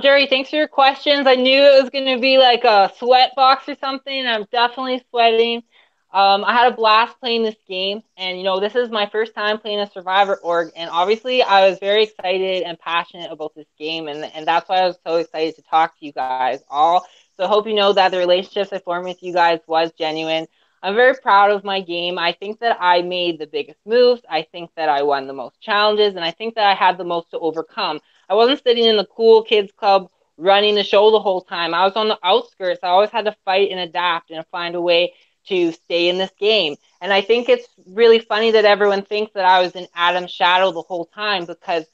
Jerry, thanks for your questions. I knew it was going to be like a sweat box or something. I'm definitely sweating. I had a blast playing this game, and this is my first time playing a Survivor org, and obviously I was very excited and passionate about this game, and that's why I was so excited to talk to you guys all. So I hope you know that the relationships I formed with you guys was genuine. I'm very proud of my game. I think that I made the biggest moves. I think that I won the most challenges, and I think that I had the most to overcome. I wasn't sitting in the cool kids club running the show the whole time. I was on the outskirts. I always had to fight and adapt and find a way to stay in this game. And I think it's really funny that everyone thinks that I was in Adam's shadow the whole time, because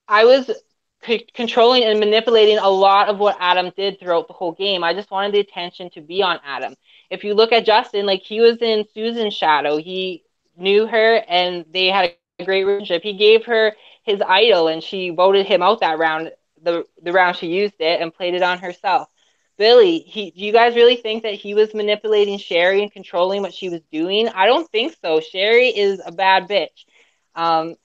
I was controlling and manipulating a lot of what Adam did throughout the whole game. I just wanted the attention to be on Adam. If you look at Justin, like, he was in Susan's shadow. He knew her and they had a great relationship. He gave her his idol and she voted him out that round, the round she used it, and played it on herself. Billy, do you guys really think that he was manipulating Sherry and controlling what she was doing? I don't think so. Sherry is a bad bitch.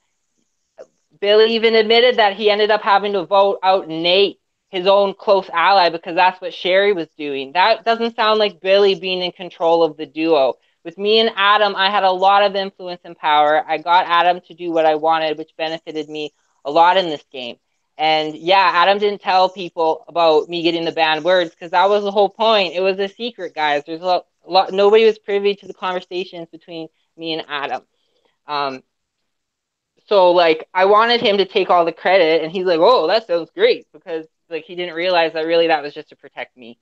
Billy even admitted that he ended up having to vote out Nate, his own close ally, because that's what Sherry was doing. That doesn't sound like Billy being in control of the duo. With me and Adam, I had a lot of influence and power. I got Adam to do what I wanted, which benefited me a lot in this game. And yeah, Adam didn't tell people about me getting the banned words, because that was the whole point. It was a secret, guys. There's a lot. Nobody was privy to the conversations between me and Adam. So, like, I wanted him to take all the credit, and he's like, "Oh, that sounds great," because, like, he didn't realize that really that was just to protect me.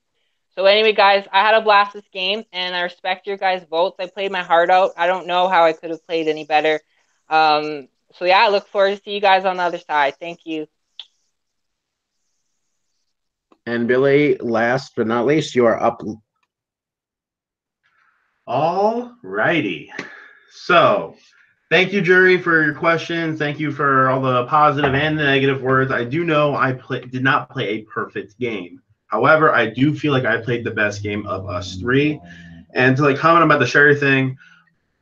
So anyway, guys, I had a blast this game, and I respect your guys' votes. I played my heart out. I don't know how I could have played any better. So yeah, I look forward to see you guys on the other side. Thank you. And Billy, last but not least, you are up. All righty. So, thank you, jury, for your questions. Thank you for all the positive and the negative words. I do know I did not play a perfect game. However, I do feel like I played the best game of us 3. And to comment about the Sherry thing,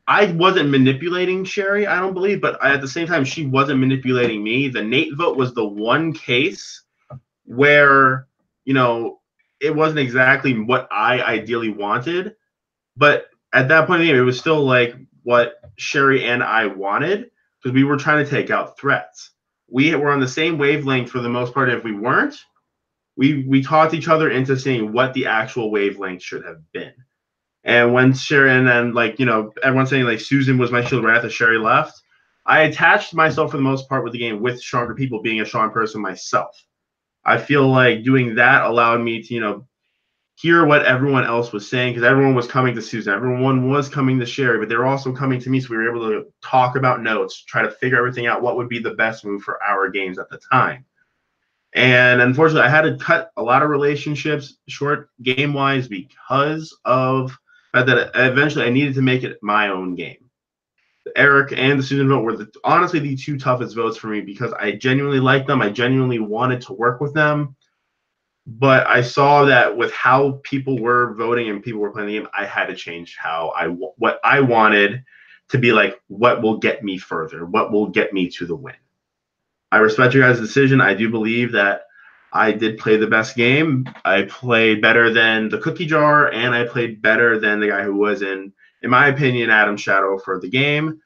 I wasn't manipulating Sherry, I don't believe, but at the same time, she wasn't manipulating me. The Nate vote was the one case where, it wasn't exactly what I ideally wanted. But at that point in the game, it was still like what Sherry and I wanted, because we were trying to take out threats. We were on the same wavelength for the most part. If we weren't, we talked each other into seeing what the actual wavelength should have been. And when Sherry, and then everyone's saying like Susan was my shield right after Sherry left, I attached myself for the most part with the game with stronger people, being a strong person myself. I feel like doing that allowed me to, hear what everyone else was saying, because everyone was coming to Susan, everyone was coming to Sherry, but they were also coming to me, so we were able to talk about notes, try to figure everything out, what would be the best move for our games at the time. And unfortunately, I had to cut a lot of relationships short game-wise because of that. Eventually, I needed to make it my own game. Eric and the Susan vote were honestly the 2 toughest votes for me, because I genuinely liked them. I genuinely wanted to work with them. But I saw that with how people were voting and people were playing the game, I had to change what I wanted to be like, what will get me further, what will get me to the win. I respect your guys' decision. I do believe that I did play the best game. I played better than the cookie jar, and I played better than the guy who was in my opinion, Adam's shadow for the game.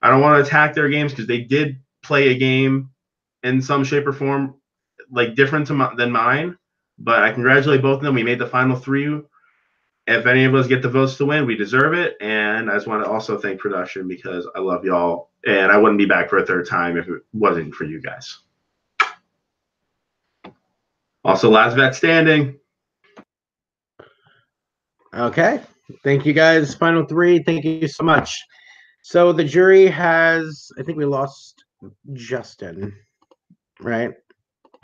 I don't want to attack their games because they did play a game in some shape or form like different than mine. But I congratulate both of them. We made the final 3. If any of us get the votes to win, we deserve it. And I just want to also thank production because I love y'all. And I wouldn't be back for a 3rd time if it wasn't for you guys. Also, last bet standing. Okay. Thank you guys. Final 3. Thank you so much. So the jury has, I think we lost Justin, right?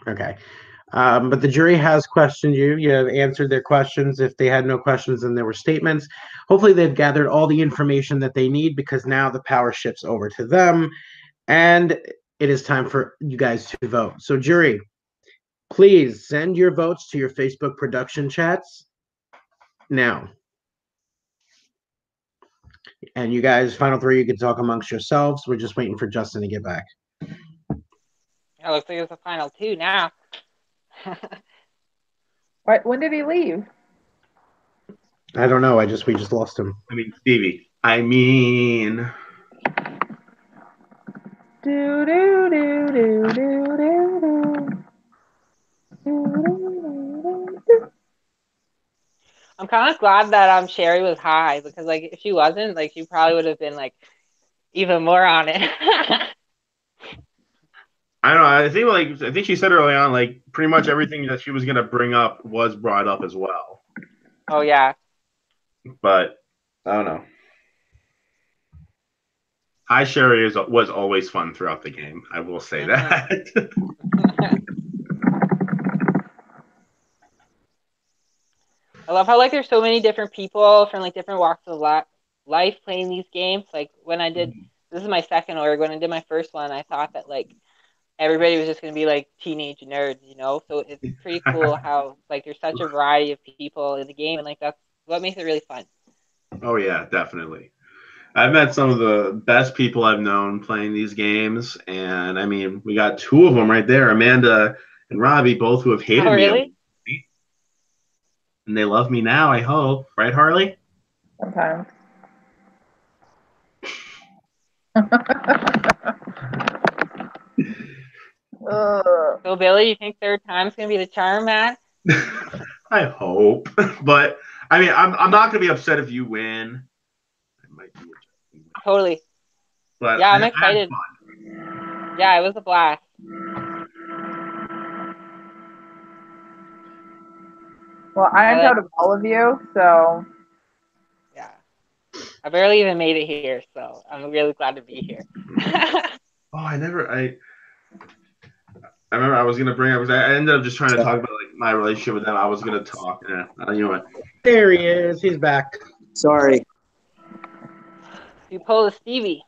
Okay. But the jury has questioned you. You have answered their questions. If they had no questions, then there were statements. Hopefully they've gathered all the information that they need because now the power shifts over to them. And it is time for you guys to vote. So jury, please send your votes to your Facebook production chats now. And you guys, final 3, you can talk amongst yourselves. We're just waiting for Justin to get back. It looks like it's the final 2 now. When did he leave? I don't know. We just lost him. I mean, Stevie. I mean. Do do do do do do do. I'm kind of glad that Sherry was high because like if she wasn't, like she probably would have been like even more on it. I don't know. I think she said early on, like pretty much everything that she was gonna bring up was brought up as well. Oh yeah. But I don't know. High Sherry was always fun throughout the game. I will say that. I love how like there's so many different people from like different walks of life playing these games. Like when I did, this is my 2nd org. When I did my first one, I thought that like everybody was just gonna be like teenage nerds, you know. So it's pretty cool how like there's such a variety of people in the game, and like that's what makes it really fun. Oh yeah, definitely. I've met some of the best people I've known playing these games, and I mean, we got 2 of them right there, Amanda and Robbie, both who have hated really? me, and they love me now. I hope, right, Harley? Sometimes. So Billy, you think 3rd time's gonna be the charm, man? I hope, but I mean, I'm not gonna be upset if you win. I might be totally. But yeah, I'm excited. Yeah, it was a blast. Well, I am proud of all of you, so. Yeah. I barely even made it here, so I'm really glad to be here. I remember I was gonna bring up. I ended up just trying to talk about like my relationship with them. I was gonna talk. You know what? There he is. He's back. Sorry. You pulled a Stevie.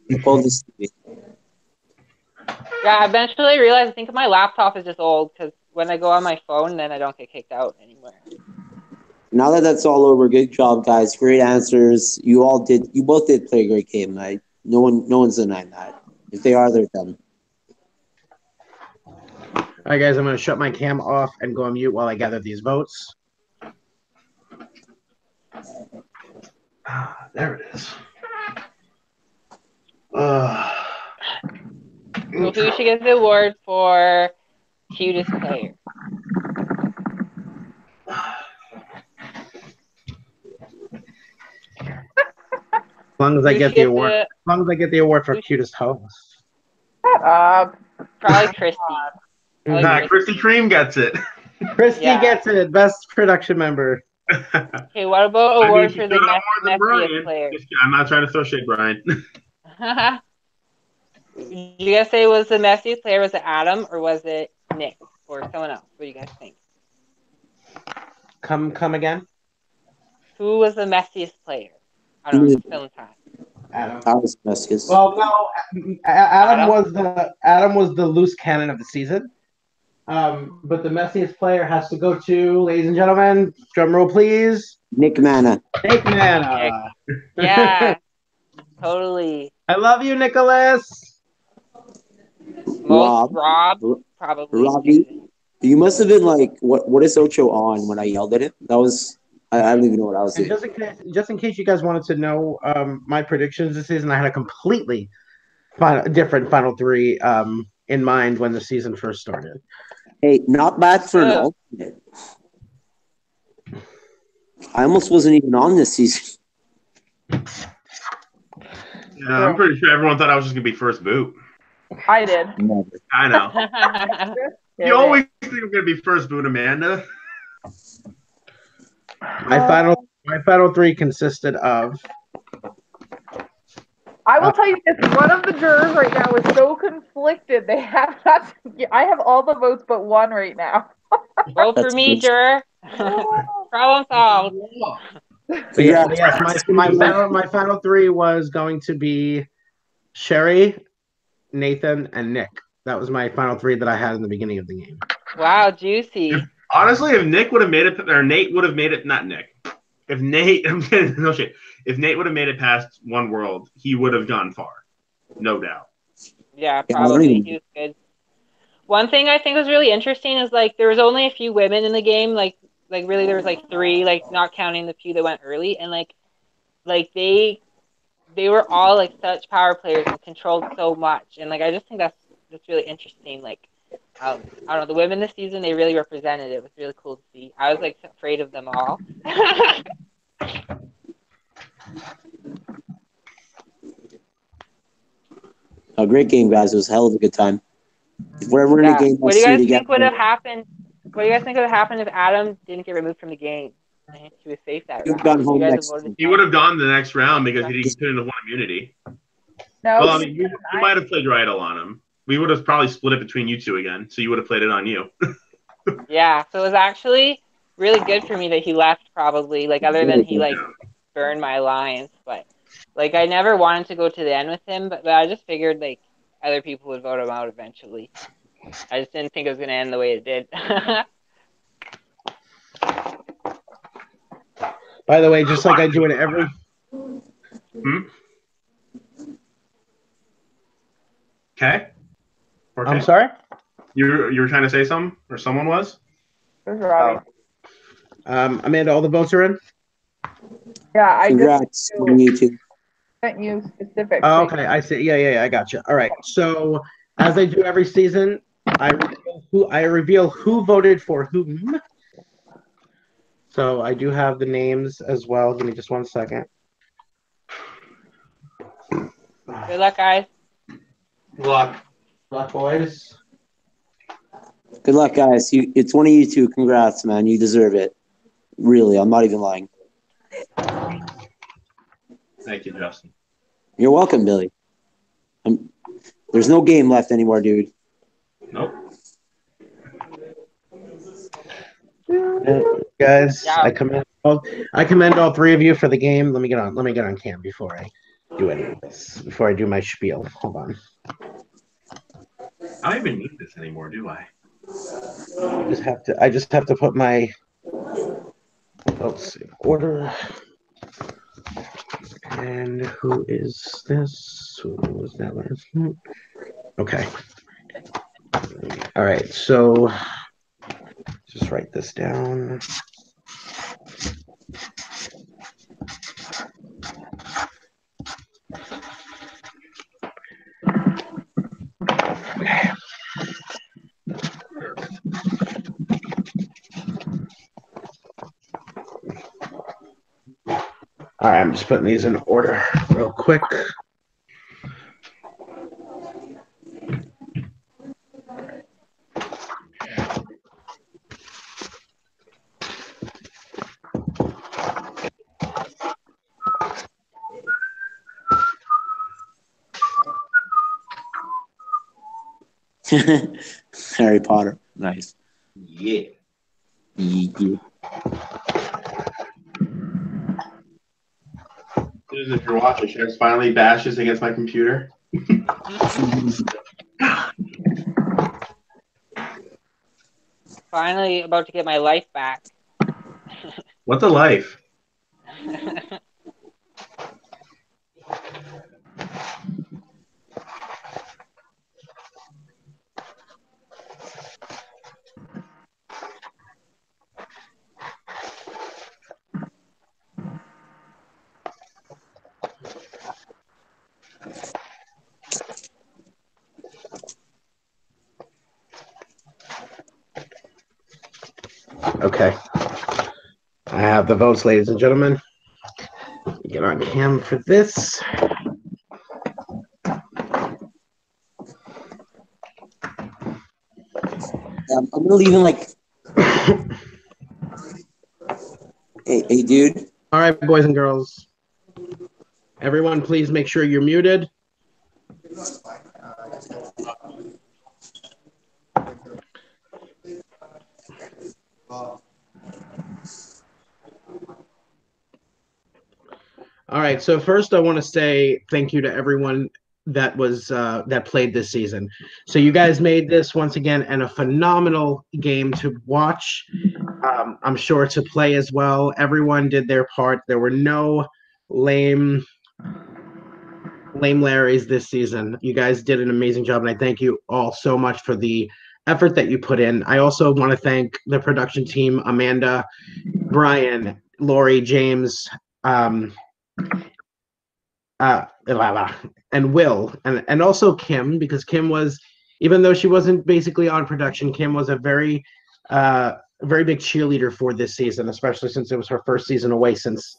You pulled a Stevie. Yeah, eventually I realized I think my laptop is just old because when I go on my phone, then I don't get kicked out anymore. Now that that's all over, good job, guys. Great answers. You both did play a great game. No one's denying that. If they are, they're done. All right, guys, I'm going to shut my cam off and go on mute while I gather these votes. There it is. So who should get the award for cutest player? As long as I get the award for cutest host. Shut up. Probably Christy. Christy Cream gets it. Christy gets it. Best production member. Okay, what about award for the messiest player? I'm not trying to throw shade, Brian. Did you guys say it was the messiest player? Was it Adam or was it Nick or someone else? What do you guys think? Come again? Who was the messiest player? I don't know. Film time. Adam. I was messiest. Well, no, Adam was the loose cannon of the season. But the messiest player has to go to, ladies and gentlemen, drum roll please. Nick Mana. Nick Mana. Yeah, totally. I love you, Nicholas. Rob, probably. Robbie. You must have been like, what is Ocho on when I yelled at him? That was, I don't even know what I was And doing. just in case you guys wanted to know my predictions this season, I had a completely different final three in mind when the season first started. Hey, not bad for an Yeah. alternate. I almost wasn't even on this season. Yeah, I'm pretty sure everyone thought I was just gonna be first boot. I did. Never. I know. Did You it. always think I'm gonna be first boot, Amanda. My final three consisted of. I will tell you this: one of the jurors right now is so conflicted. They have not. I have all the votes but one right now. Vote for That's me, good. juror. Problem solved. But yes, Congrats. my final three was going to be Sherry, Nathan, and Nick. That was my final three that I had in the beginning of the game. Wow, juicy. Honestly, if Nick would have made it, or Nate would have made it, not Nick. If Nate, no shit. If Nate would have made it past one world, he would have gone far, no doubt. Yeah, Yeah, I don't probably. even- He was good. One thing I think was really interesting is like there was only a few women in the game. Like really there was like three, like not counting the few that went early, and like they were all like such power players and controlled so much. And like I just think that's really interesting. Like I don't know, the women this season they really represented it. It was really cool to see. I was like afraid of them all. A great game, guys. It was a hell of a good time. If we're ever in a Yeah. game, What do let's you do it guys again. think would have happened? What do you guys think would have happened if Adam didn't get removed from the game? He was safe that He would round. have gone You home guys have next voted time. He would have gone the next round because he Just- couldn't have won immunity. No, Well, I mean, you might have played Rydell on him. We would have probably split it between you two again, so you would have played it on you. Yeah, so it was actually really good for me that he left probably, like other than he like burned my alliance, but like I never wanted to go to the end with him, but I just figured like other people would vote him out eventually. I just didn't think it was gonna end the way it did. By the way, just like I do in every. Okay. I'm sorry. You were trying to say something, or someone was? Where's Robbie? Amanda, all the votes are in. Yeah, I Congrats just on you too. sent you specifics. Oh, okay, I see. Yeah, I got you. All right. So as I do every season, I reveal who voted for whom. So I do have the names as well. Give me just 1 second. Good luck, guys. Good luck, boys. Good luck, guys. It's one of you two. Congrats, man. You deserve it. Really, I'm not even lying. Thank you, Justin. You're welcome, Billy. There's no game left anymore, dude. Nope. Guys, Yeah. I commend all three of you for the game. Let me get on cam before I do any of this. Before I do my spiel. Hold on. I don't even need this anymore, do I? I just have to put my order. And who is this? Who was that one? Okay. All right. So just write this down. Okay. All right, I'm just putting these in order real quick. Harry Potter. Nice. Yeah. Yeah. If you're watching, Shares finally bashes against my computer. Finally about to get my life back. What's a life? Okay. I have the votes, ladies and gentlemen. Get on cam for this. I'm gonna leave him like. Hey, dude. All right, boys and girls. Everyone, please make sure you're muted. All right. So first, I want to say thank you to everyone that was that played this season. So you guys made this once again and a phenomenal game to watch. I'm sure to play as well. Everyone did their part. There were no lame Larrys this season. You guys did an amazing job, and I thank you all so much for the effort that you put in. I also want to thank the production team, Amanda, Brian, Lori, James, and Will, and also Kim, because Kim was, even though she wasn't basically on production, Kim was a very big cheerleader for this season, especially since it was her first season away since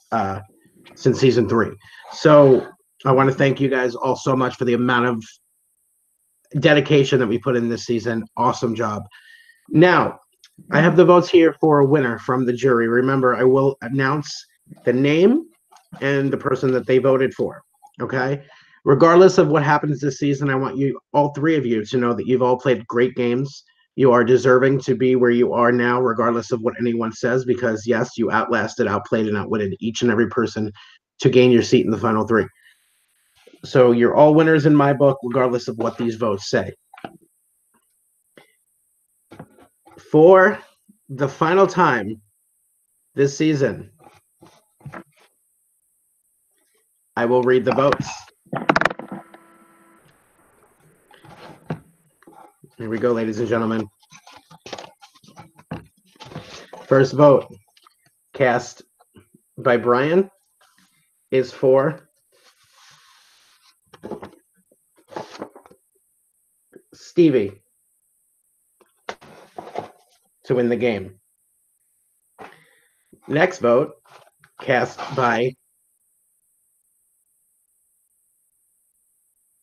season 3. So I want to thank you guys all so much for the amount of dedication that we put in this season. Awesome job. Now, I have the votes here for a winner from the jury. Remember, I will announce the name and the person that they voted for. Okay? Regardless of what happens this season, I want you, all three of you, to know that you've all played great games. You are deserving to be where you are now, regardless of what anyone says, because yes, you outlasted, outplayed, and outwitted each and every person to gain your seat in the final 3. So you're all winners in my book, regardless of what these votes say. For the final time this season, I will read the votes. Here we go, ladies and gentlemen. First vote cast by Brian is for Stevie to win the game. Next vote cast by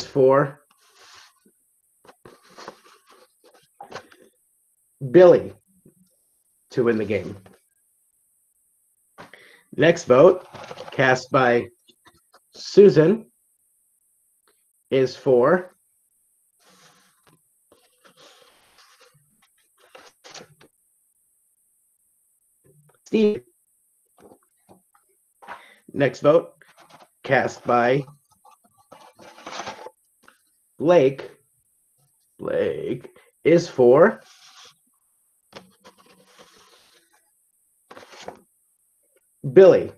for Billy to win the game. Next vote cast by Susan is for Steve. Next vote cast by Blake is for Billy.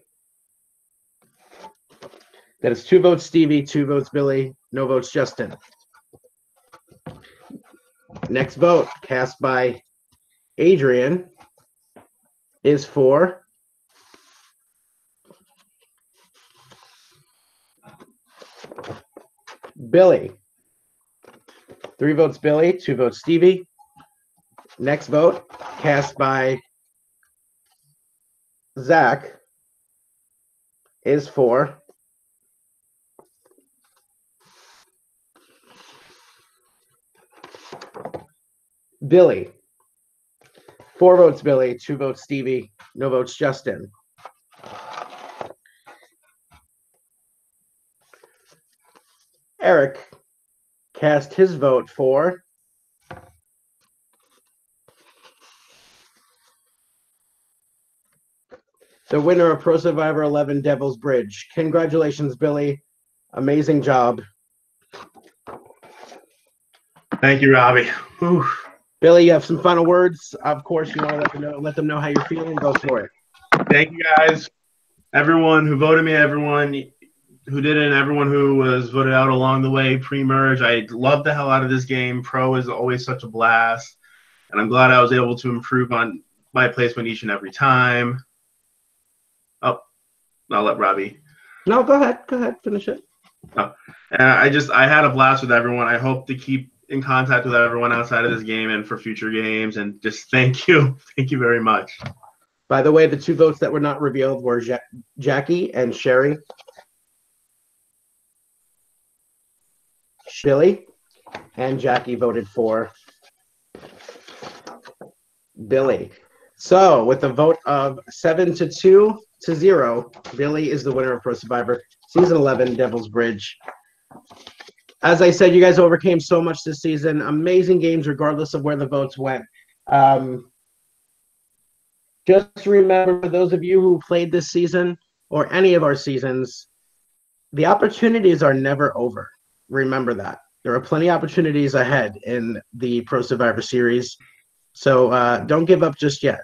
That is 2 votes Stevie, 2 votes Billy, no votes Justin. Next vote cast by Adrian is for Billy. 3 votes Billy, 2 votes Stevie. Next vote cast by Zach is for Billy. 4 votes Billy, 2 votes Stevie, no votes Justin. Eric cast his vote for the winner of ProSurvivor 11 Devil's Bridge. Congratulations, Billy. Amazing job. Thank you, Robbie. Whew. Billy, you have some final words. Of course, you want to let them know how you're feeling. Go for it. Thank you, guys. Everyone who voted me, everyone who didn't, everyone who was voted out along the way pre-merge. I love the hell out of this game. Pro is always such a blast, and I'm glad I was able to improve on my placement each and every time. Oh, I'll let Robbie. No, go ahead. Go ahead. Finish it. Oh. And I had a blast with everyone. I hope to keep in contact with everyone outside of this game and for future games. And just thank you. Thank you very much. By the way, the 2 votes that were not revealed were Jackie and Sherry. Shilly and Jackie voted for Billy. So with a vote of 7-2 to 0, Billy is the winner of ProSurvivor Season 11, Devil's Bridge. As I said, you guys overcame so much this season. Amazing games, regardless of where the votes went. Just remember, for those of you who played this season or any of our seasons, the opportunities are never over. Remember that. There are plenty of opportunities ahead in the ProSurvivor series. So don't give up just yet.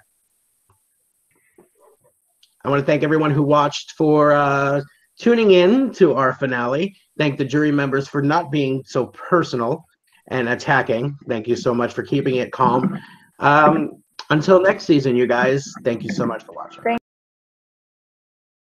I want to thank everyone who watched for tuning in to our finale. Thank the jury members for not being so personal and attacking. Thank you so much for keeping it calm. Until next season, you guys, thank you so much for watching.